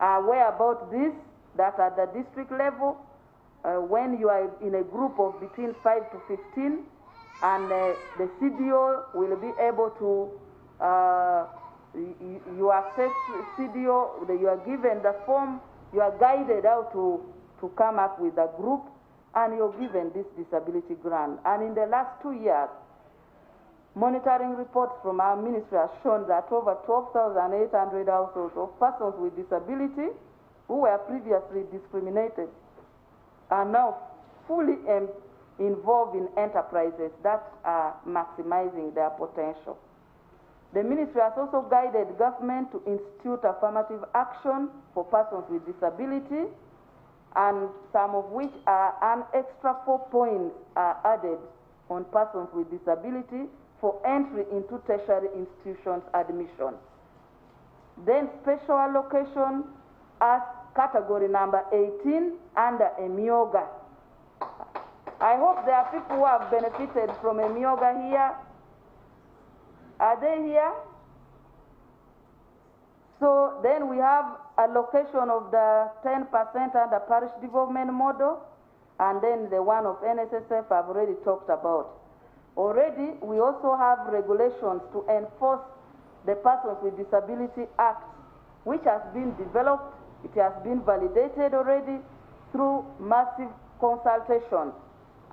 are aware about this, that at the district level, when you are in a group of between 5 to 15, and the CDO will be able to, you access CDO, you are given the form, you are guided how to come up with a group, and you're given this disability grant. And in the last 2 years, monitoring reports from our ministry have shown that over 12,800 households of persons with disability who were previously discriminated are now fully involved in enterprises that are maximizing their potential. The ministry has also guided government to institute affirmative action for persons with disability, and some of which are an extra 4 points are added on persons with disability for entry into tertiary institutions admission. Then special allocation as category number 18 under EMIOGA. I hope there are people who have benefited from EMIOGA here. Are they here? So then we have allocation of the 10% under parish development model, and then the one of NSSF I've already talked about. Already, we also have regulations to enforce the Persons with Disability Act, which has been developed. It has been validated already through massive consultation.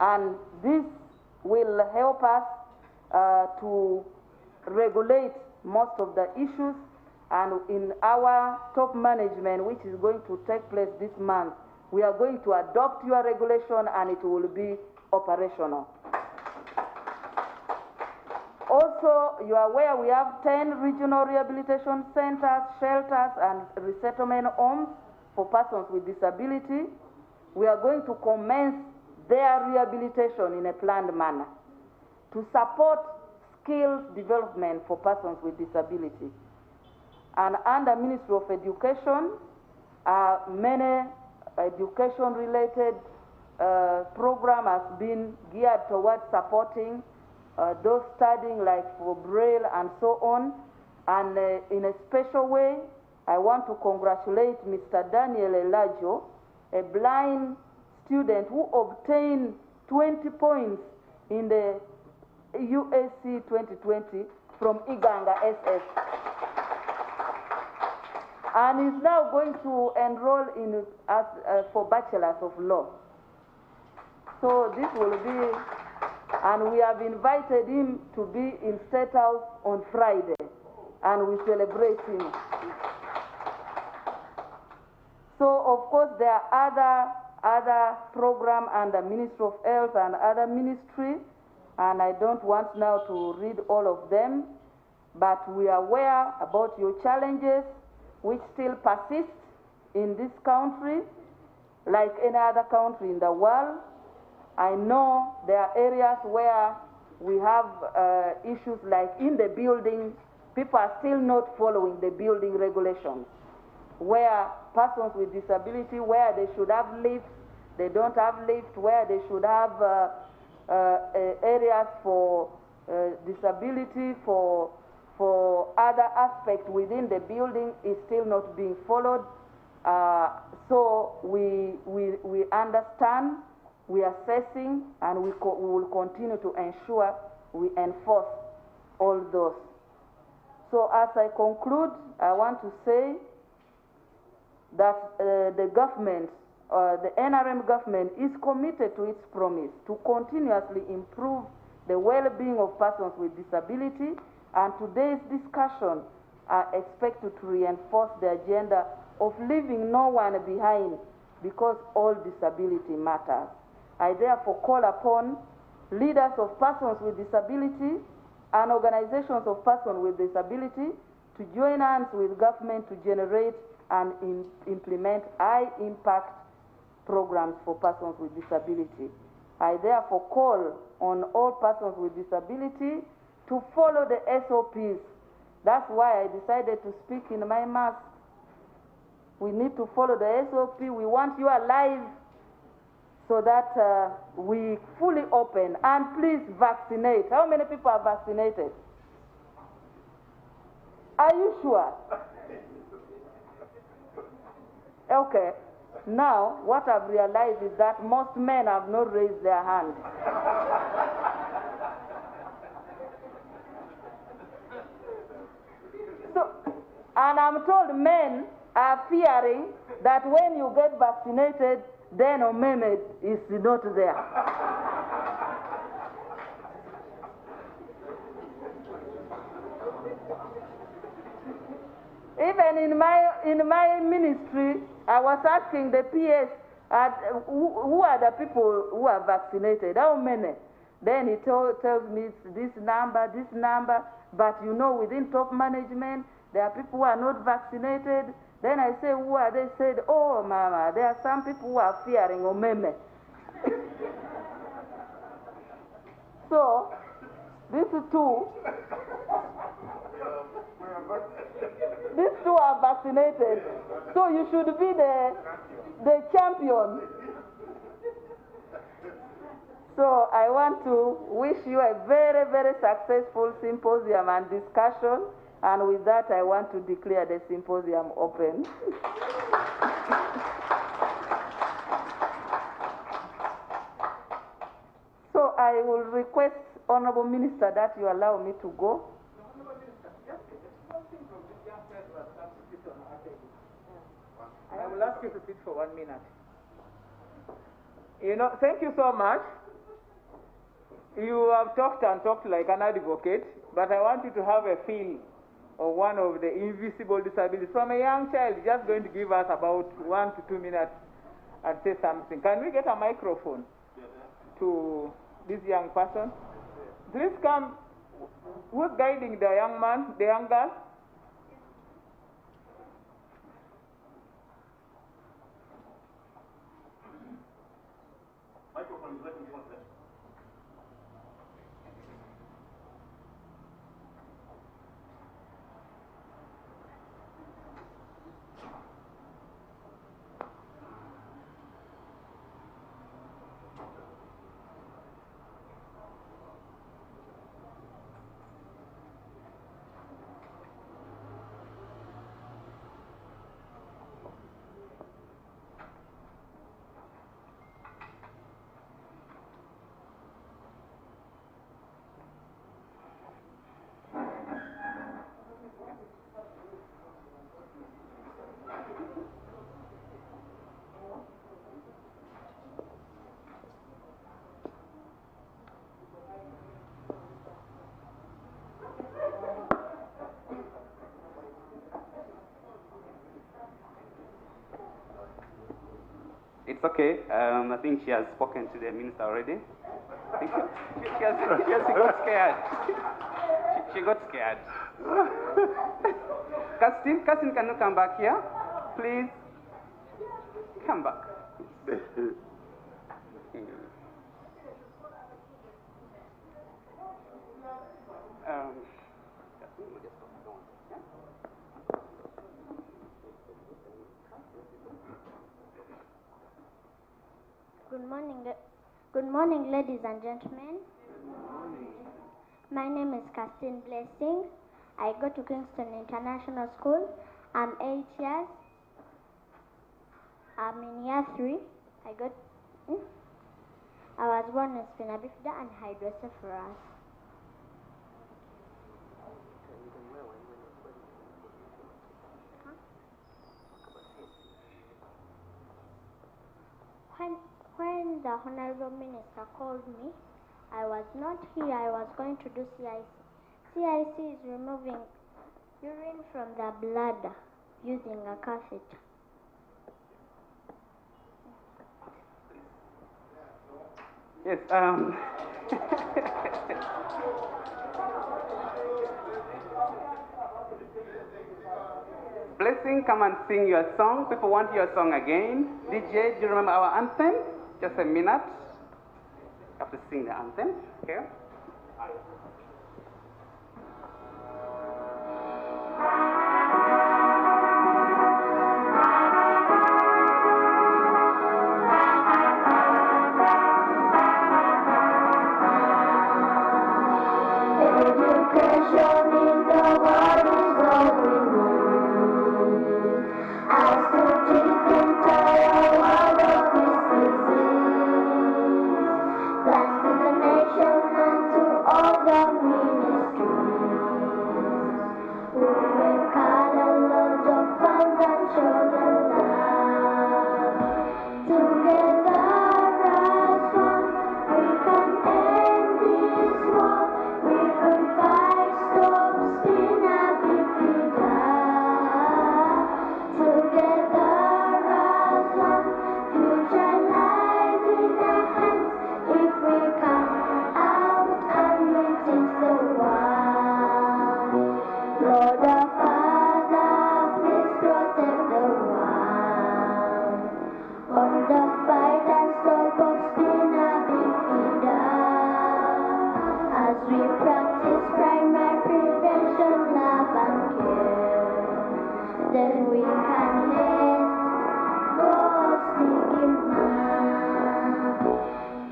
And this will help us to regulate most of the issues. And in our top management, which is going to take place this month, we are going to adopt your regulation and it will be operational. Also, you are aware we have 10 regional rehabilitation centers, shelters, and resettlement homes for persons with disability. We are going to commence their rehabilitation in a planned manner to support skills development for persons with disability. And under Ministry of Education, many education-related program has been geared towards supporting those studying like for Braille and so on. And in a special way, I want to congratulate Mr. Daniel Elajo, a blind student who obtained 20 points in the USC 2020 from Iganga SS. And is now going to enroll in for Bachelors of Law. So this will be, and we have invited him to be in State House on Friday, and we celebrate him. So of course there are other programs under Ministry of Health and other ministry, and I don't want now to read all of them, but we are aware about your challenges which still persist in this country, like any other country in the world. I know there are areas where we have issues like in the building, people are still not following the building regulations, where persons with disability, where they should have lifts, they don't have lifts, where they should have areas for disability, for other aspects within the building is still not being followed. So we understand, we are assessing, and we will continue to ensure we enforce all those. So as I conclude, I want to say that the government, the NRM government is committed to its promise to continuously improve the well-being of persons with disability, and today's discussion are expected to reinforce the agenda of leaving no one behind, because all disability matters. I therefore call upon leaders of persons with disability and organizations of persons with disability to join hands with government to generate and implement high-impact programs for persons with disability. I therefore call on all persons with disability to follow the SOPs. That's why I decided to speak in my mask. We need to follow the SOP. We want you alive so that we fully open. And please vaccinate. How many people are vaccinated? Are you sure? Okay. Now, what I've realized is that most men have not raised their hand. So, and I'm told men are fearing that when you get vaccinated, then Omeme is not there. Even in my ministry, I was asking the PS, who are the people who are vaccinated? How many? Then he tells me it's this number, but you know, within top management, there are people who are not vaccinated. Then I say, who are they? Said, oh, Mama, there are some people who are fearing Omeme. So, these two are vaccinated. So you should be the champion. So I want to wish you a very, very successful symposium and discussion. And with that, I want to declare the symposium open. So I will request, Honorable Minister, that you allow me to go. I will ask you to sit for 1 minute. You know, thank you so much. You have talked and talked like an advocate, but I want you to have a feel of one of the invisible disabilities from a young child, just going to give us about 1 to 2 minutes and say something. Can we get a microphone to this young person? Please come. Who's guiding the young man, the young girl? Microphone is right in front of us. It's okay. I think she has spoken to the minister already. I think she got scared. She got scared. Castin, can you come back here? Please. Come back. Good morning, ladies and gentlemen. My name is Castin Blessing. I go to Kingston International School. I'm 8 years. I'm in year 3. I was born with spina bifida and hydrocephalus. When the Honorable Minister called me, I was not here. I was going to do CIC. CIC is removing urine from the bladder using a catheter. Yes, Blessing, come and sing your song. People want your song again. DJ, do you remember our anthem? Just a minute. You have to sing the anthem. Okay?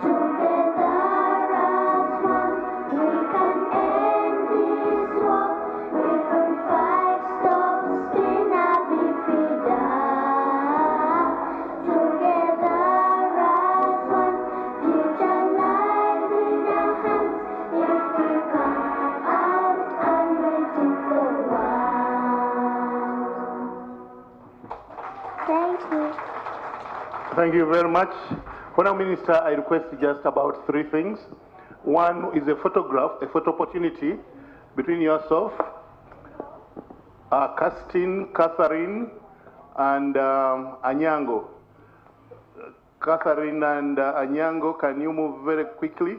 Together Thank you. Thank you very much. Honourable Minister, I request just about 3 things. One is a photograph, a photo opportunity between yourself, Catherine, and Anyango. Catherine and Anyango, can you move very quickly?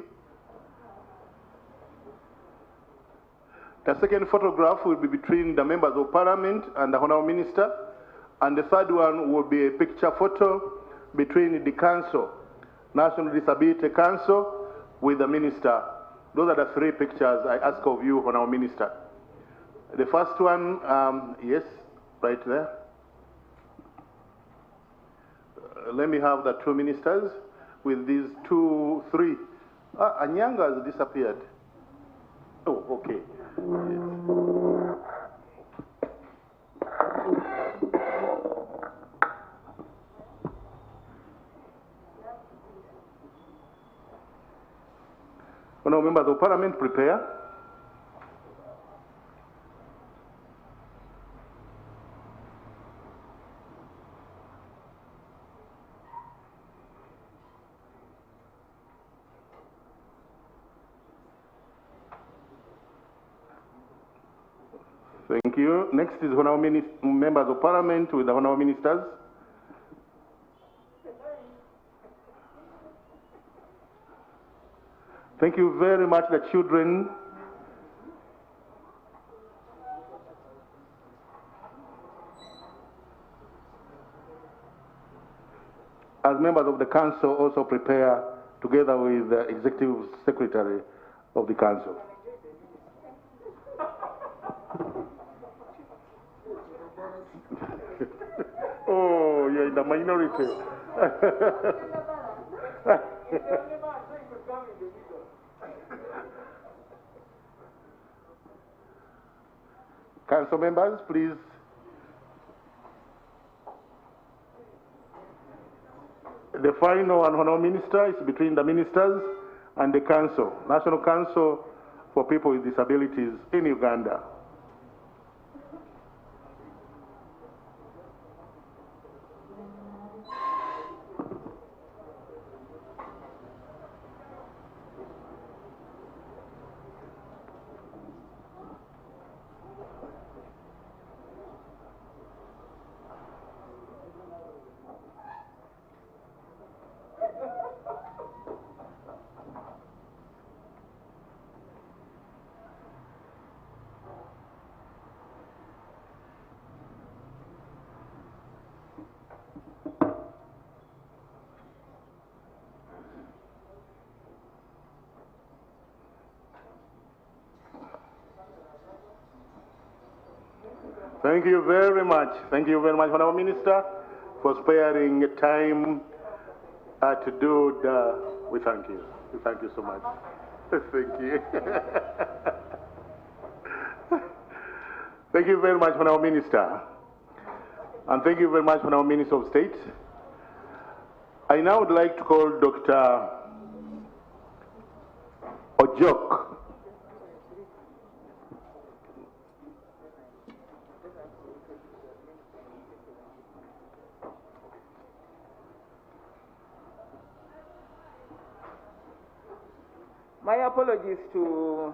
The second photograph will be between the members of parliament and the Honourable Minister. And the third one will be a picture photo between the council, National Disability Council, with the minister. Those are the 3 pictures I ask of you, Honourable Minister. The first one, yes, right there. Let me have the 2 ministers with these 2, 3. Anyanga has disappeared. Oh, okay. Yes. Honourable members of parliament, prepare. Thank you. Next is Honourable members of parliament with the Honourable ministers. Thank you very much, the children. As members of the council, also prepare together with the executive secretary of the council. Oh, you're in the minority. Council members, please. The final one, Honourable Minister, is between the ministers and the council, National Council for People with Disabilities in Uganda. Thank you very much. Thank you very much, Honourable Minister, for sparing time to do the... We thank you. We thank you so much. Thank you. Thank you very much, Honourable Minister. And thank you very much, Honourable Minister of State. I now would like to call Dr. Ojok. My apologies to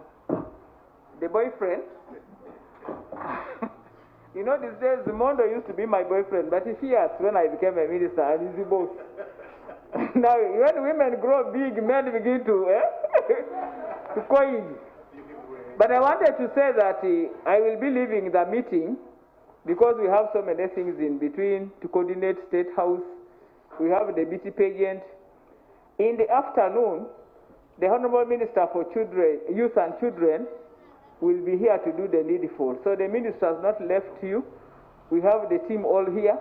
the boyfriend. You know, these days, Mondo used to be my boyfriend, but he fears when I became a minister, and he's the boss. Now, when women grow big, men begin to, to coin. But I wanted to say that I will be leaving the meeting because we have so many things in between to coordinate State House. We have the BT pageant. In the afternoon, the Honourable Minister for Children, Youth and Children will be here to do the needful. So the Minister has not left you. We have the team all here,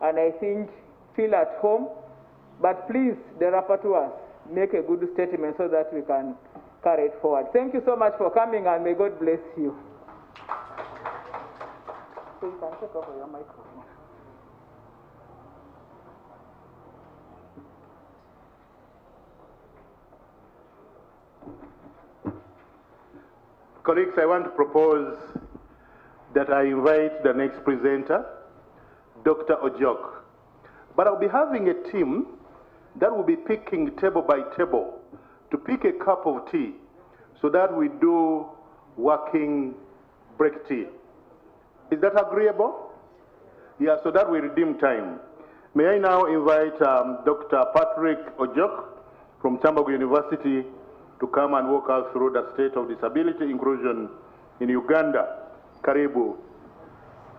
and I think feel at home. But please, the rapporteurs, make a good statement so that we can carry it forward. Thank you so much for coming, and may God bless you. So you can take over your microphone. Colleagues, I want to propose that I invite the next presenter, Dr. Ojok. But I'll be having a team that will be picking table by table to pick a cup of tea so that we do working break tea. Is that agreeable? Yeah, so that we redeem time. May I now invite Dr. Patrick Ojok from Chambogo University to come and walk us through the state of disability inclusion in Uganda. Karibu,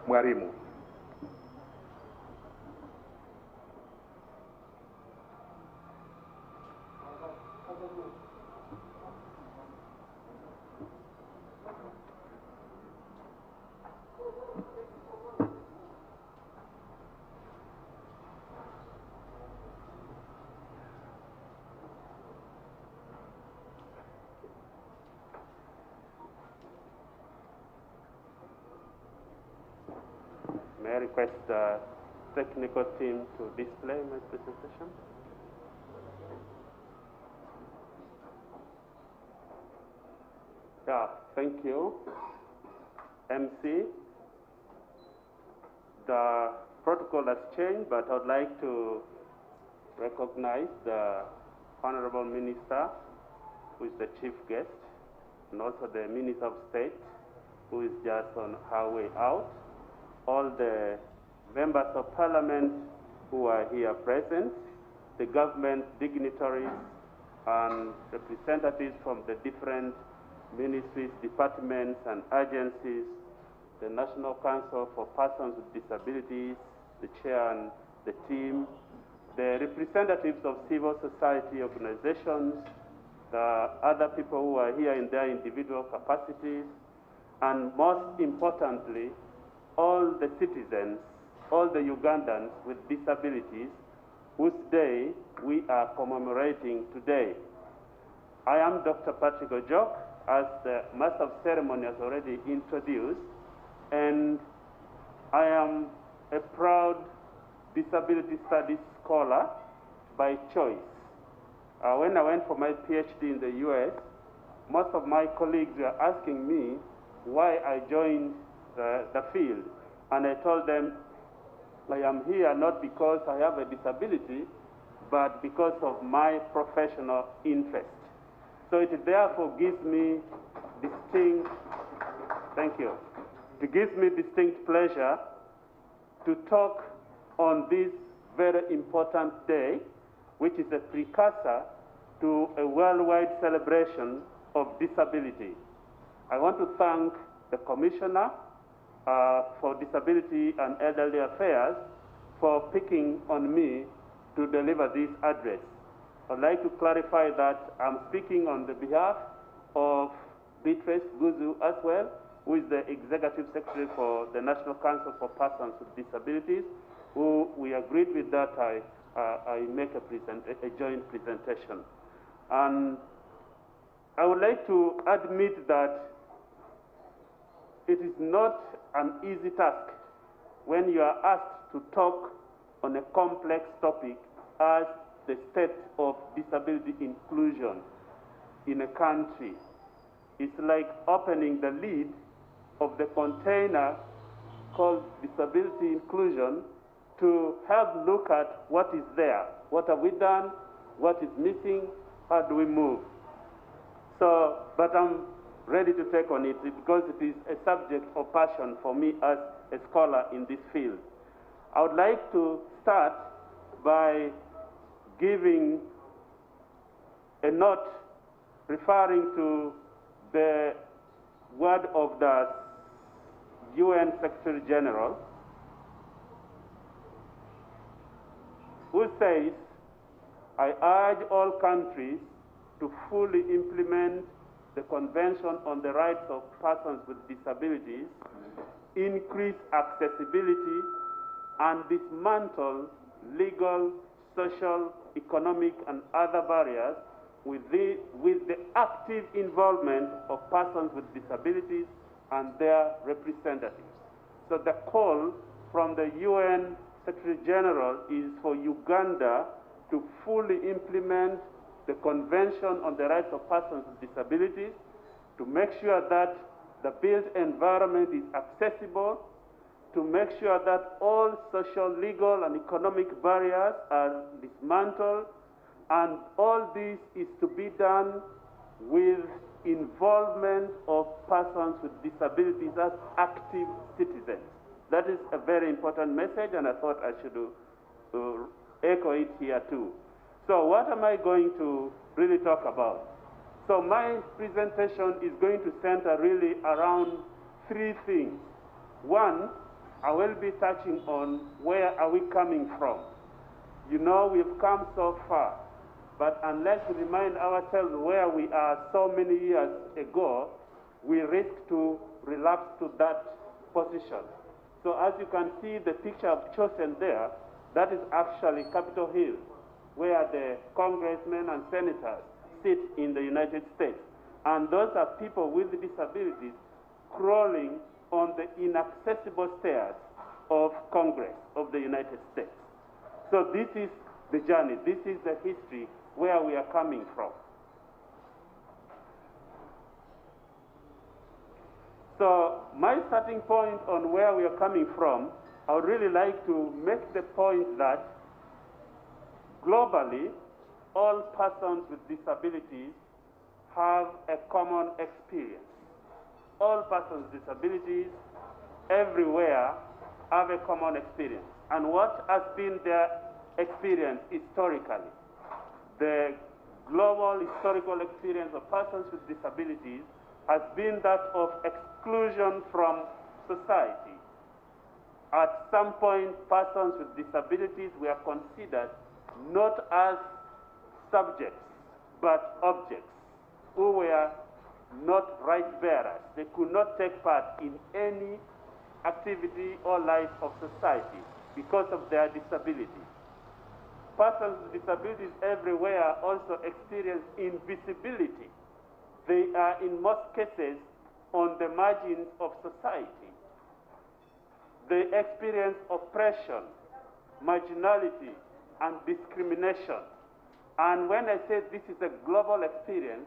Mwarimu. May I request the technical team to display my presentation? Yeah, thank you. MC, the protocol has changed, but I'd like to recognize the Honorable Minister, who is the chief guest, and also the Minister of State, who is just on her way out. All the members of parliament who are here present, the government dignitaries and representatives from the different ministries, departments and agencies, the National Council for Persons with Disabilities, the chair and the team, the representatives of civil society organizations, the other people who are here in their individual capacities, and most importantly, all the citizens, all the Ugandans with disabilities, whose day we are commemorating today. I am Dr. Patrick Ojok, as the Master of Ceremony has already introduced, and I am a proud disability studies scholar by choice. When I went for my PhD in the US, most of my colleagues were asking me why I joined the field, and I told them I am here not because I have a disability, but because of my professional interest. So it therefore gives me distinct, thank you, it gives me distinct pleasure to talk on this very important day, which is a precursor to a worldwide celebration of disability. I want to thank the Commissioner for Disability and Elderly Affairs for picking on me to deliver this address. I'd like to clarify that I'm speaking on the behalf of Beatrice Guzu as well, who is the Executive Secretary for the National Council for Persons with Disabilities, who we agreed with that I make a joint presentation. And I would like to admit that it is not an easy task when you are asked to talk on a complex topic as the state of disability inclusion in a country. It's like opening the lid of the container called disability inclusion to help look at what is there, what have we done, what is missing, how do we move. So, but I'm ready to take on it because it is a subject of passion for me as a scholar in this field. I would like to start by giving a note referring to the word of the UN Secretary General, who says, I urge all countries to fully implement the Convention on the Rights of Persons with Disabilities, increase accessibility, and dismantle legal, social, economic, and other barriers with the active involvement of persons with disabilities and their representatives. So the call from the UN Secretary General is for Uganda to fully implement the Convention on the Rights of Persons with Disabilities, to make sure that the built environment is accessible, to make sure that all social, legal, and economic barriers are dismantled, and all this is to be done with involvement of persons with disabilities as active citizens. That is a very important message, and I thought I should echo it here too. So what am I going to really talk about? So my presentation is going to center really around three things. One, I will be touching on where are we coming from. You know, we've come so far, but unless we remind ourselves where we are so many years ago, we risk to relapse to that position. So as you can see, the picture I've chosen there, that is actually Capitol Hill, where the congressmen and senators sit in the United States. And those are people with disabilities crawling on the inaccessible stairs of Congress of the United States. So this is the journey, this is the history where we are coming from. So my starting point on where we are coming from, I would really like to make the point that globally, all persons with disabilities have a common experience. All persons with disabilities everywhere have a common experience. And what has been their experience historically? The global historical experience of persons with disabilities has been that of exclusion from society. At some point, persons with disabilities were considered not as subjects, but objects, who were not right bearers. They could not take part in any activity or life of society because of their disability. Persons with disabilities everywhere also experience invisibility. They are in most cases on the margins of society. They experience oppression, marginality, and discrimination. And when I say this is a global experience,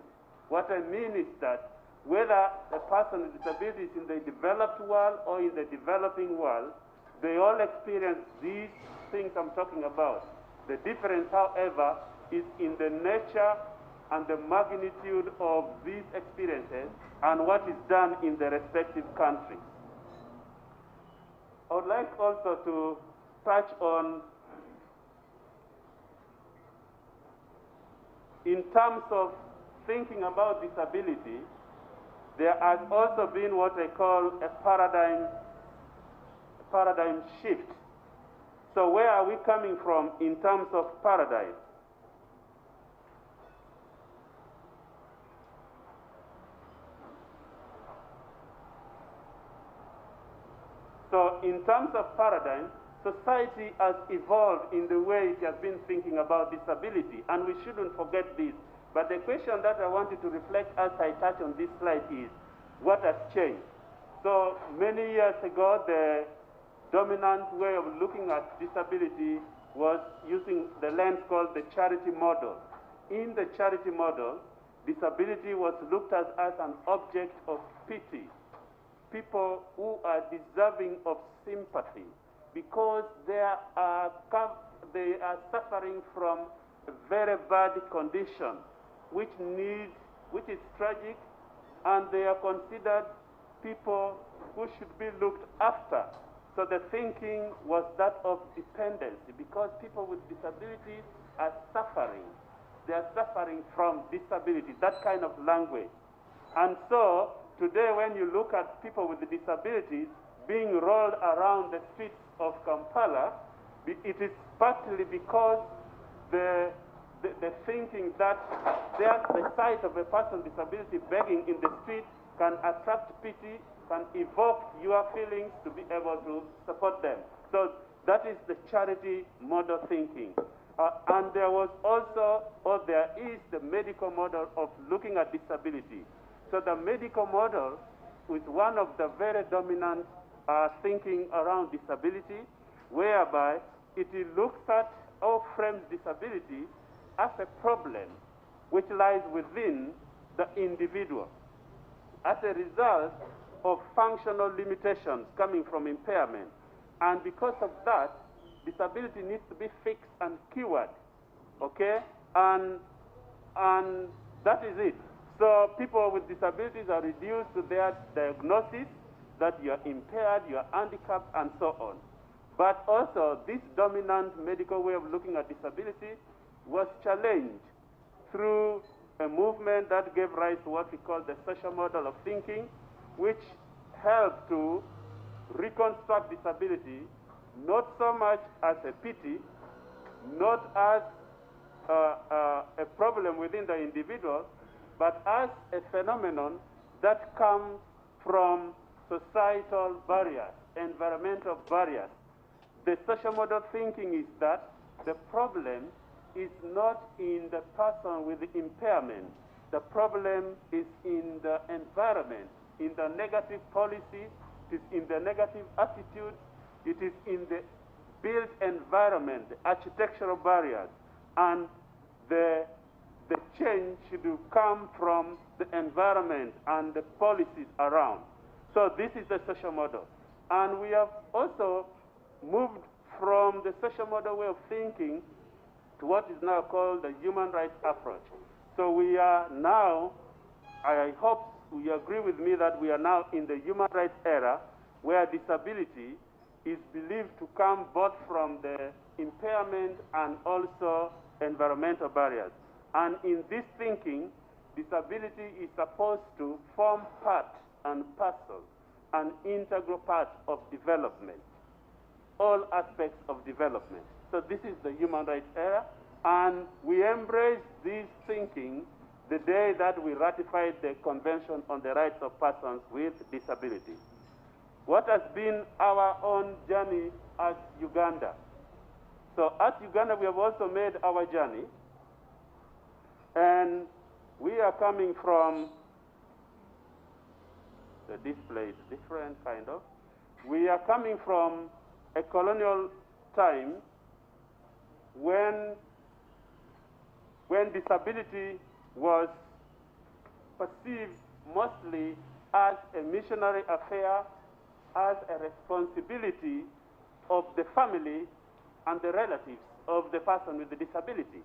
what I mean is that whether a person with disabilities in the developed world or in the developing world, they all experience these things I'm talking about. The difference, however, is in the nature and the magnitude of these experiences and what is done in the respective countries. I would like also to touch on, in terms of thinking about disability, there has also been what I call a paradigm shift. So where are we coming from in terms of paradigm? So in terms of paradigm, society has evolved in the way it has been thinking about disability, and we shouldn't forget this. But the question that I wanted to reflect as I touch on this slide is, what has changed? So many years ago, the dominant way of looking at disability was using the lens called the charity model. In the charity model, disability was looked at as an object of pity, people who are deserving of sympathy because they are suffering from a very bad condition which is tragic, and they are considered people who should be looked after. So the thinking was that of dependency, because people with disabilities are suffering. They are suffering from disability, that kind of language. And so today when you look at people with disabilities being rolled around the streets of Kampala, it is partly because the thinking that the sight of a person with disability begging in the street can attract pity, can evoke your feelings to be able to support them. So that is the charity model thinking. And there was also, or there is, the medical model of looking at disability. So the medical model is one of the very dominant thinking around disability, whereby it looks at or frames disability as a problem which lies within the individual as a result of functional limitations coming from impairment And because of that, disability needs to be fixed and cured, okay? And that is it. So people with disabilities are reduced to their diagnosis that you are impaired, you are handicapped, and so on. But also, this dominant medical way of looking at disability was challenged through a movement that gave rise to what we call the social model of thinking, which helped to reconstruct disability not so much as a pity, not as a problem within the individual, but as a phenomenon that comes from societal barriers, environmental barriers. The social model thinking is that the problem is not in the person with the impairment. The problem is in the environment, in the negative policies, it is in the negative attitudes, it is in the built environment, the architectural barriers, and the change should come from the environment and the policies around. So this is the social model. And we have also moved from the social model way of thinking to what is now called the human rights approach. So we are now, I hope you agree with me that we are now in the human rights era where disability is believed to come both from the impairment and also environmental barriers. And in this thinking, disability is supposed to form part and parcel, an integral part of development, all aspects of development. So this is the human rights era, and we embrace this thinking the day that we ratified the Convention on the Rights of Persons with Disability. What has been our own journey as Uganda? So at Uganda, we have also made our journey, and we are coming from, the display is different, kind of. We are coming from a colonial time when disability was perceived mostly as a missionary affair, as a responsibility of the family and the relatives of the person with the disability.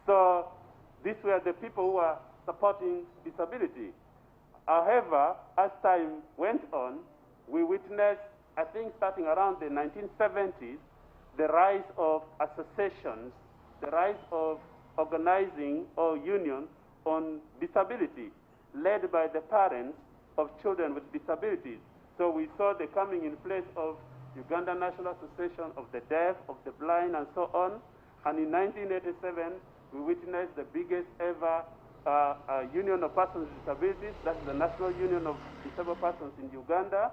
So these were the people who were supporting disability. However, as time went on, we witnessed, I think starting around the 1970s, the rise of associations, the rise of organizing or union on disability, led by the parents of children with disabilities. So we saw the coming in place of Uganda National Association of the Deaf, of the Blind, and so on. And in 1987, we witnessed the biggest ever union of persons with disabilities. That's the National Union of Disabled Persons in Uganda.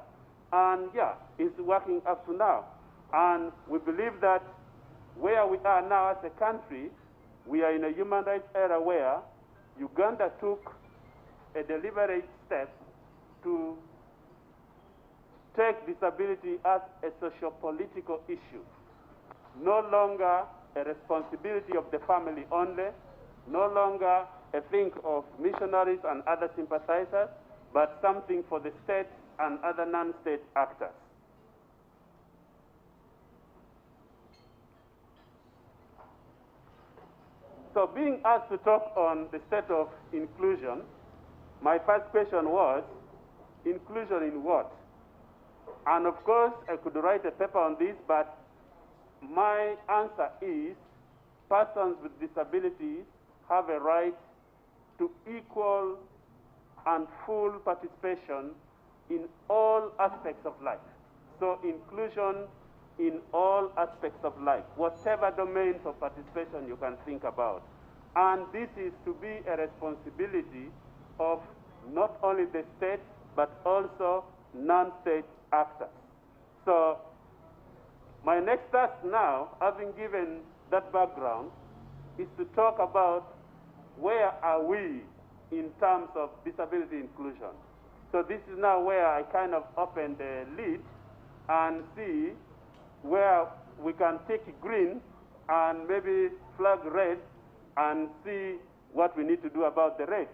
And yeah, it's working up to now. And we believe that where we are now as a country, we are in a human rights era where Uganda took a deliberate step to take disability as a socio-political issue, no longer a responsibility of the family only, no longer a thing of missionaries and other sympathizers, but something for the state and other non-state actors. So being asked to talk on the state of inclusion, my first question was, inclusion in what? And of course, I could write a paper on this, but my answer is persons with disabilities have a right to equal and full participation in all aspects of life. So inclusion in all aspects of life, whatever domains of participation you can think about. And this is to be a responsibility of not only the state, but also non-state actors. So my next task now, having given that background, is to talk about where are we in terms of disability inclusion. So this is now where I kind of open the lid and see where we can take green and maybe flag red and see what we need to do about the red.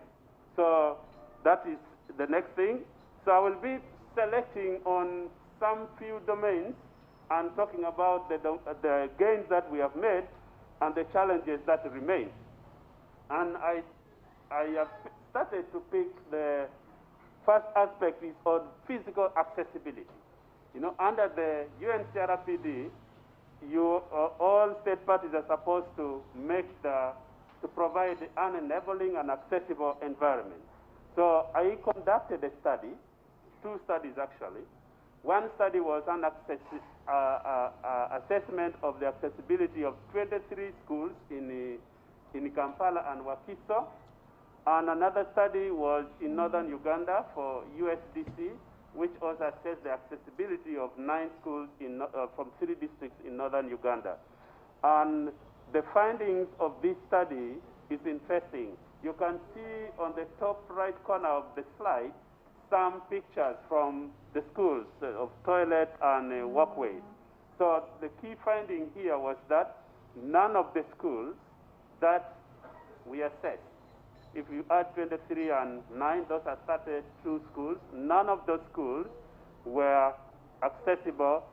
So that is the next thing. So I will be selecting on some few domains and talking about the gains that we have made and the challenges that remain. And I have started to pick the first aspect is on physical accessibility. You know, under the UNCRPD, all state parties are supposed to provide an enabling and accessible environment. So I conducted a study, 2 studies actually. One study was an assessment of the accessibility of 23 schools in Kampala and Wakiso. And another study was in northern Uganda for USDC, which also assessed the accessibility of 9 schools from 3 districts in northern Uganda. And the findings of this study is interesting. You can see on the top right corner of the slide some pictures from the schools of toilets and walkways. So the key finding here was that none of the schools that we assessed, if you add 23 and 9, those are 32 schools, none of those schools were accessible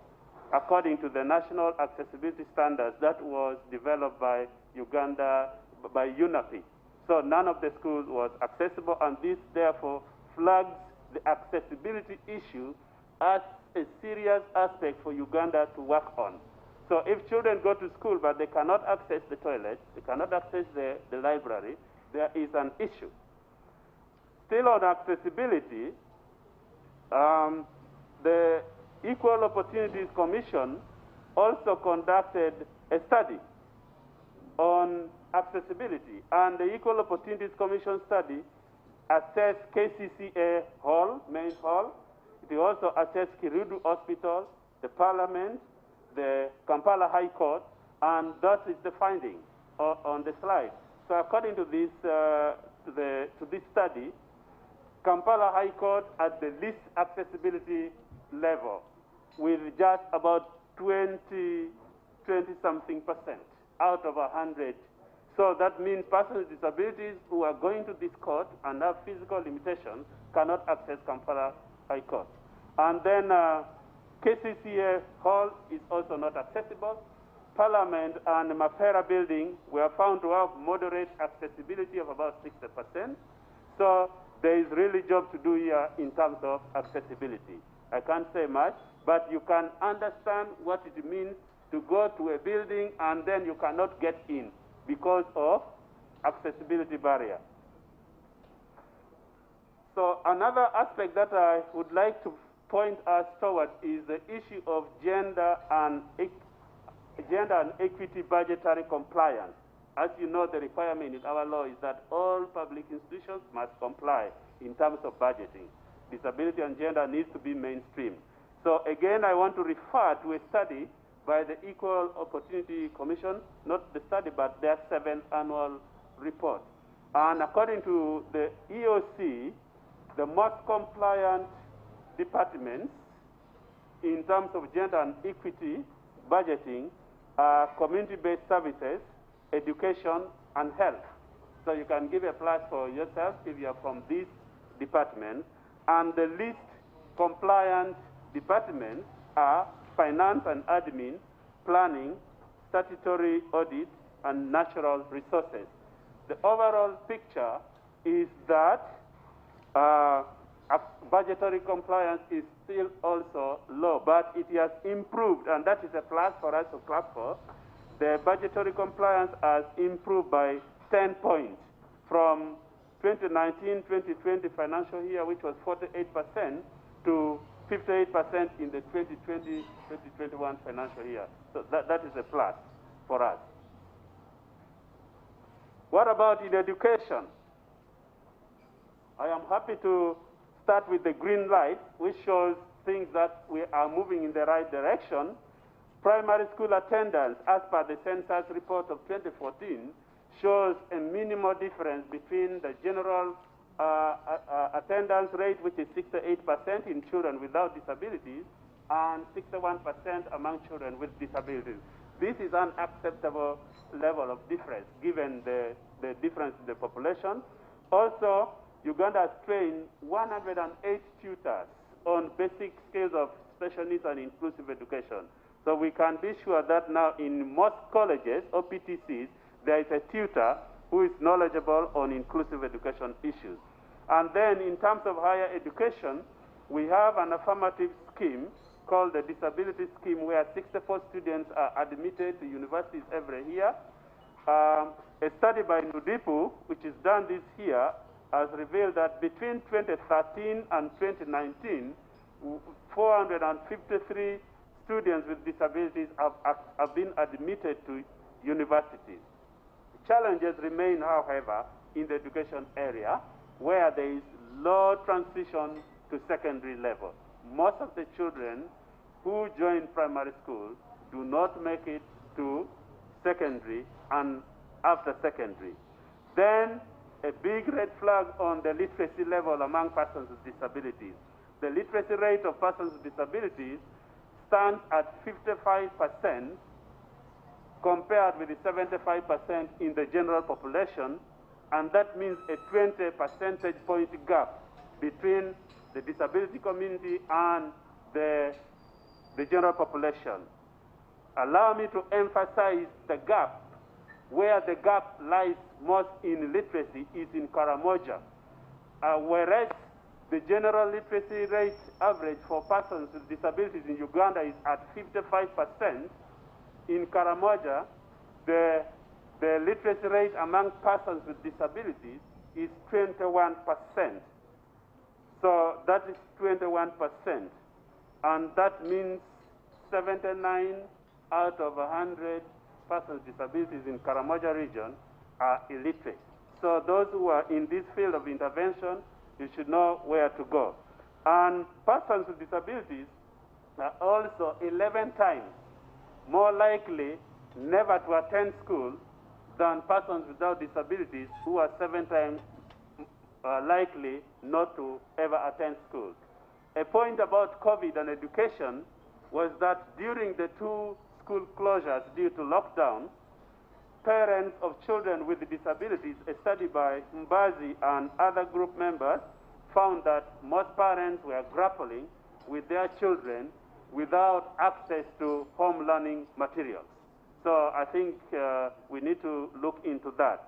according to the National Accessibility Standards that was developed by Uganda, by UNAPI. So none of the schools was accessible, and this therefore flags the accessibility issue as a serious aspect for Uganda to work on. So if children go to school but they cannot access the toilet, they cannot access the library, there is an issue. Still on accessibility, the Equal Opportunities Commission also conducted a study on accessibility, and the Equal Opportunities Commission study assessed KCCA Hall, main hall. It also assessed Kirudu Hospital, the Parliament, the Kampala High Court, and that is the finding on the slide. So according to this, to this study, Kampala High Court at the least accessibility level with just about 20-something% out of 100. So that means persons with disabilities who are going to this court and have physical limitations cannot access Kampala High Court. And then KCCA Hall is also not accessible. Parliament and Mapera building were found to have moderate accessibility of about 60%. So there is really job to do here in terms of accessibility. I can't say much, but you can understand what it means to go to a building and then you cannot get in because of accessibility barrier. So another aspect that I would like to point us toward is the issue of gender and equity budgetary compliance. As you know, the requirement in our law is that all public institutions must comply in terms of budgeting. Disability and gender needs to be mainstream. So again, I want to refer to a study by the Equal Opportunity Commission, not the study, but their 7th annual report. And according to the EOC, the most compliant departments in terms of gender and equity budgeting are community-based services, education, and health. So you can give a plus for yourself if you are from this department. And the least compliant departments are finance and admin, planning, statutory audit, and natural resources. The overall picture is that budgetary compliance is still also low, but it has improved, and that is a plus for us to clap for. The budgetary compliance has improved by 10 points from 2019-2020 financial year, which was 48%, to 58% in the 2020-2021 financial year. So that is a plus for us. What about in education? I am happy to start with the green light, which shows things that we are moving in the right direction. Primary school attendance, as per the census report of 2014, shows a minimal difference between the general attendance rate, which is 68% in children without disabilities, and 61% among children with disabilities. This is an acceptable level of difference given the difference in the population. Also, Uganda has trained 108 tutors on basic skills of special needs and inclusive education. So we can be sure that now in most colleges or PTCs, there is a tutor who is knowledgeable on inclusive education issues. And then in terms of higher education, we have an affirmative scheme called the disability scheme, where 64 students are admitted to universities every year. A study by Nudipu, which is done this year, has revealed that between 2013 and 2019, 453 students with disabilities have been admitted to universities. Challenges remain, however, in the education area, where there is low transition to secondary level. Most of the children who join primary school do not make it to secondary and after secondary. Then a big red flag on the literacy level among persons with disabilities. The literacy rate of persons with disabilities stands at 55% compared with the 75% in the general population, and that means a 20 percentage point gap between the disability community and the general population. Allow me to emphasize the gap. Where the gap lies most in literacy is in Karamoja, whereas the general literacy rate average for persons with disabilities in Uganda is at 55%. In Karamoja, the literacy rate among persons with disabilities is 21%. So that is 21%. And that means 79 out of 100 persons with disabilities in Karamoja region are illiterate. So those who are in this field of intervention, you should know where to go. And persons with disabilities are also 11 times more likely never to attend school than persons without disabilities, who are 7 times likely not to ever attend school. A point about COVID and education was that during the 2 school closures due to lockdown, parents of children with disabilities, a study by Mbazi and other group members, found that most parents were grappling with their children without access to home learning materials. So I think we need to look into that.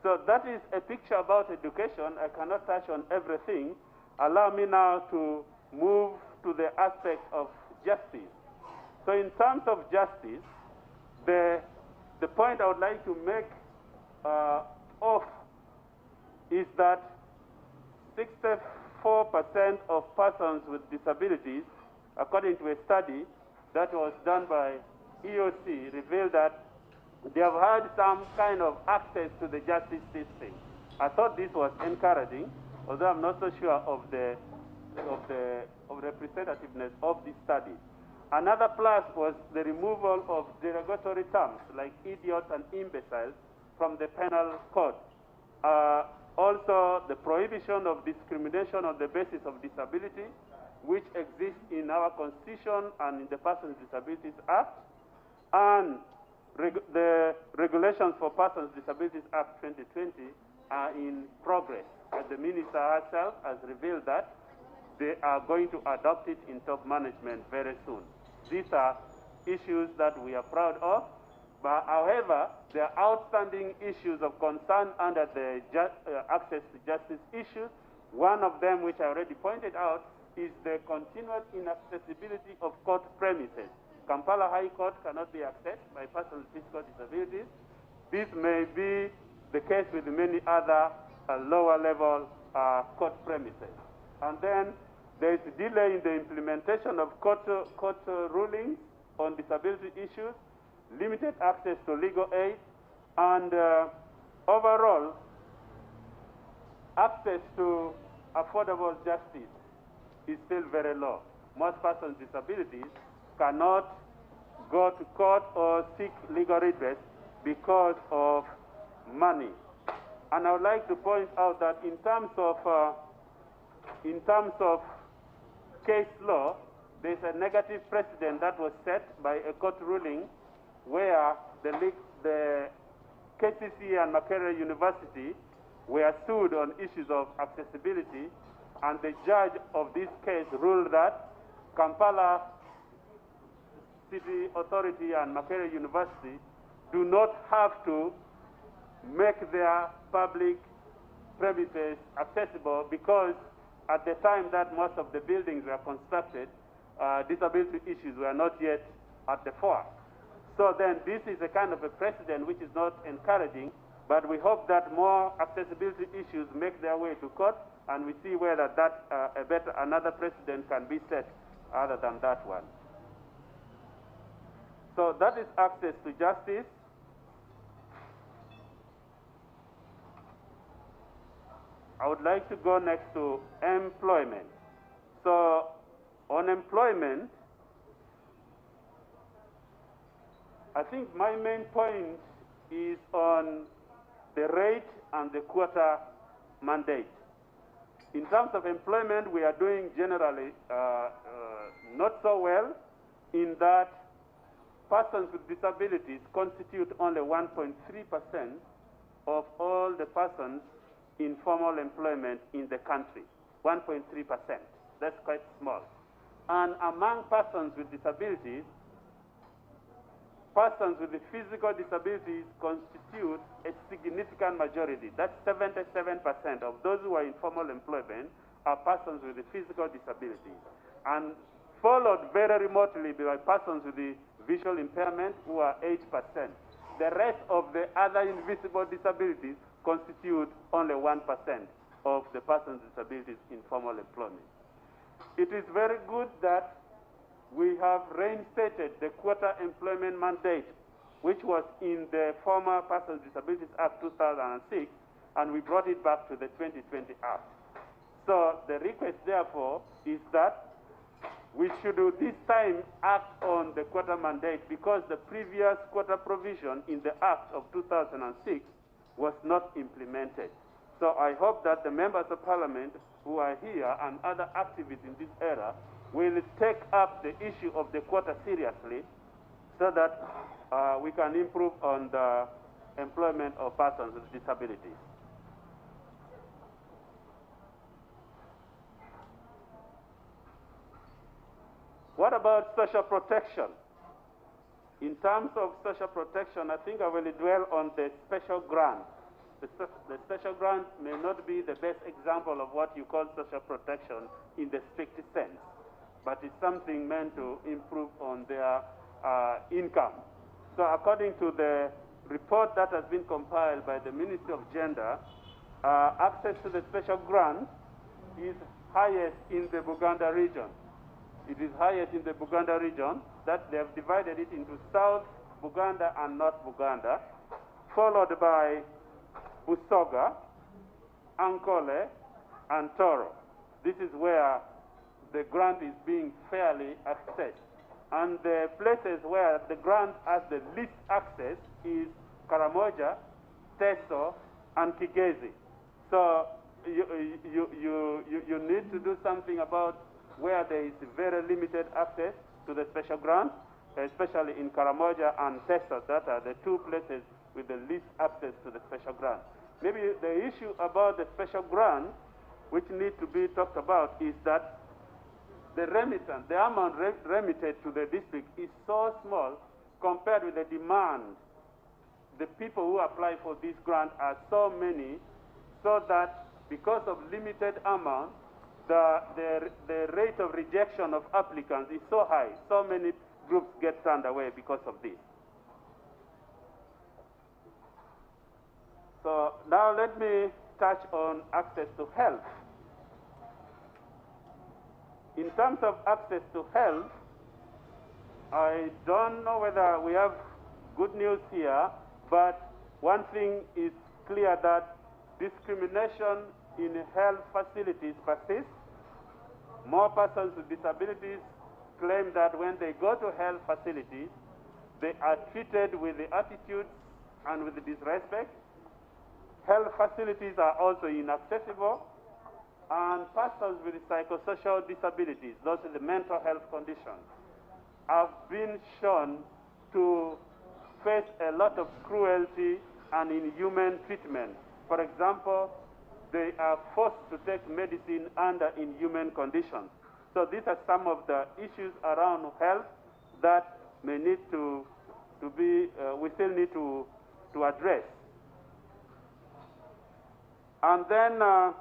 So that is a picture about education. I cannot touch on everything. Allow me now to move to the aspect of justice. So in terms of justice, the point I would like to make is that 64% of persons with disabilities, according to a study that was done by EOC, revealed that they have had some kind of access to the justice system. I thought this was encouraging, although I'm not so sure of the representativeness of this study. Another plus was the removal of derogatory terms like idiot and imbecile from the penal code. Also, the prohibition of discrimination on the basis of disability, which exists in our Constitution and in the Persons with Disabilities Act, and the regulations for Persons with Disabilities Act 2020 are in progress. The minister herself has revealed that they are going to adopt it in top management very soon. These are issues that we are proud of, but however, there are outstanding issues of concern under the access to justice issues. One of them, which I already pointed out, is the continuous inaccessibility of court premises. Kampala High Court cannot be accessed by persons with physical disabilities. This may be the case with many other lower level court premises. And then there is a delay in the implementation of court rulings on disability issues, limited access to legal aid, and overall, access to affordable justice is still very low. Most persons with disabilities cannot go to court or seek legal redress because of money. And I would like to point out that in terms of case law, there's a negative precedent that was set by a court ruling where the KCC and Makerere University were sued on issues of accessibility, and the judge of this case ruled that Kampala City Authority and Makerere University do not have to make their public premises accessible, because at the time that most of the buildings were constructed, disability issues were not yet at the fore. So then this is a kind of a precedent which is not encouraging, but we hope that more accessibility issues make their way to court, and we see whether that another precedent can be set other than that one. So that is access to justice. I would like to go next to employment. So on employment, I think my main point is on the rate and the quota mandate. In terms of employment, we are doing generally not so well, in that persons with disabilities constitute only 1.3% of all the persons in formal employment in the country. 1.3%. That's quite small. And among persons with disabilities, persons with the physical disabilities constitute a significant majority. That's 77% of those who are in formal employment are persons with the physical disabilities, and followed very remotely by persons with the visual impairment, who are 8%. The rest of the other invisible disabilities constitute only 1% of the persons with disabilities in formal employment. It is very good that we have reinstated the quota employment mandate, which was in the former Persons with Disabilities Act 2006, and we brought it back to the 2020 Act. So the request, therefore, is that we should this time act on the quota mandate, because the previous quota provision in the Act of 2006 was not implemented. So I hope that the members of Parliament who are here and other activists in this era will take up the issue of the quota seriously, so that we can improve on the employment of persons with disabilities. What about social protection? In terms of social protection, I think I will dwell on the special grant. The special grant may not be the best example of what you call social protection in the strict sense, but it's something meant to improve on their income. So according to the report that has been compiled by the Ministry of Gender, access to the special grant is highest in the Buganda region. It is highest in the Buganda region, that they have divided it into South Buganda and North Buganda, followed by Busoga, Ankole, and Toro. This is where the grant is being fairly accessed. And the places where the grant has the least access is Karamoja, Teso, and Kigezi. So you need to do something about where there is very limited access to the special grant, especially in Karamoja and Teso. That are the two places with the least access to the special grant. Maybe the issue about the special grant, which needs to be talked about, is that the remittance, the amount remitted to the district is so small compared with the demand. The people who apply for this grant are so many, so that because of limited amount, the rate of rejection of applicants is so high. So many groups get turned away because of this. So now let me touch on access to health. In terms of access to health, I don't know whether we have good news here, but one thing is clear, that discrimination in health facilities persists. More persons with disabilities claim that when they go to health facilities, they are treated with the attitude and with the disrespect. Health facilities are also inaccessible, and persons with psychosocial disabilities, those with the mental health conditions, have been shown to face a lot of cruelty and inhuman treatment. For example, they are forced to take medicine under inhuman conditions. So these are some of the issues around health that may need to be, we still need to address. And then a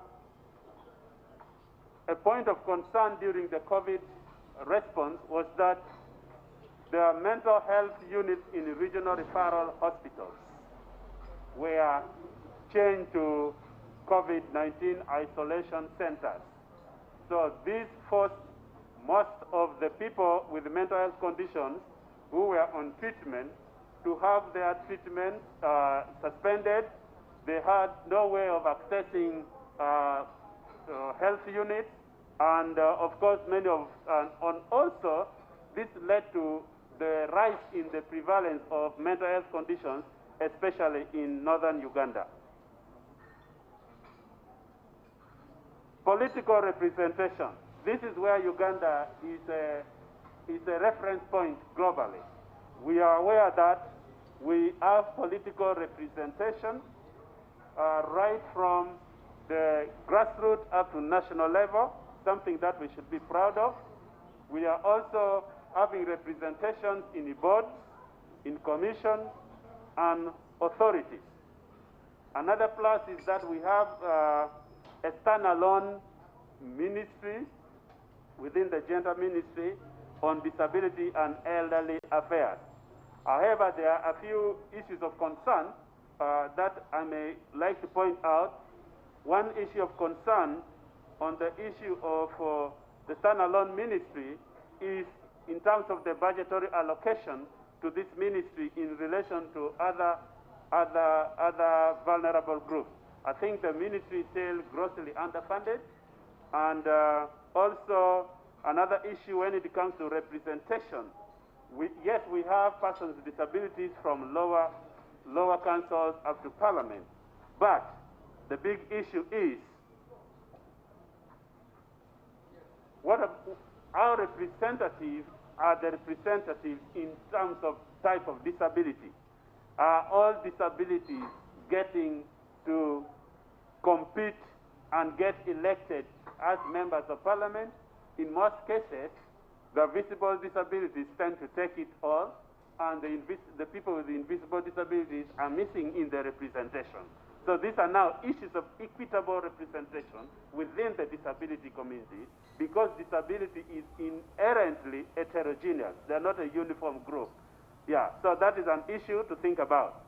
point of concern during the COVID response was that the mental health units in regional referral hospitals were changed to COVID-19 isolation centers. So this forced most of the people with mental health conditions who were on treatment to have their treatment suspended. They had no way of accessing health units, and of course many of, and also this led to the rise in the prevalence of mental health conditions, especially in northern Uganda. Political representation. This is where Uganda is a reference point globally. We are aware that we have political representation right from the grassroots up to national level, something that we should be proud of. We are also having representations in the boards, in commissions, and authorities. Another plus is that we have a standalone ministry within the gender ministry on disability and elderly affairs. However, there are a few issues of concern that I may like to point out. One issue of concern on the issue of the standalone ministry is in terms of the budgetary allocation to this ministry in relation to other vulnerable groups. I think the ministry is still grossly underfunded, and also another issue when it comes to representation. Yes, we have persons with disabilities from lower councils up to parliament, but the big issue is our representatives are the representatives in terms of type of disability. Are all disabilities getting to compete and get elected as members of parliament? In most cases, the visible disabilities tend to take it all, and the people with the invisible disabilities are missing in the representation. So these are now issues of equitable representation within the disability community, because disability is inherently heterogeneous. They're not a uniform group. Yeah, so that is an issue to think about.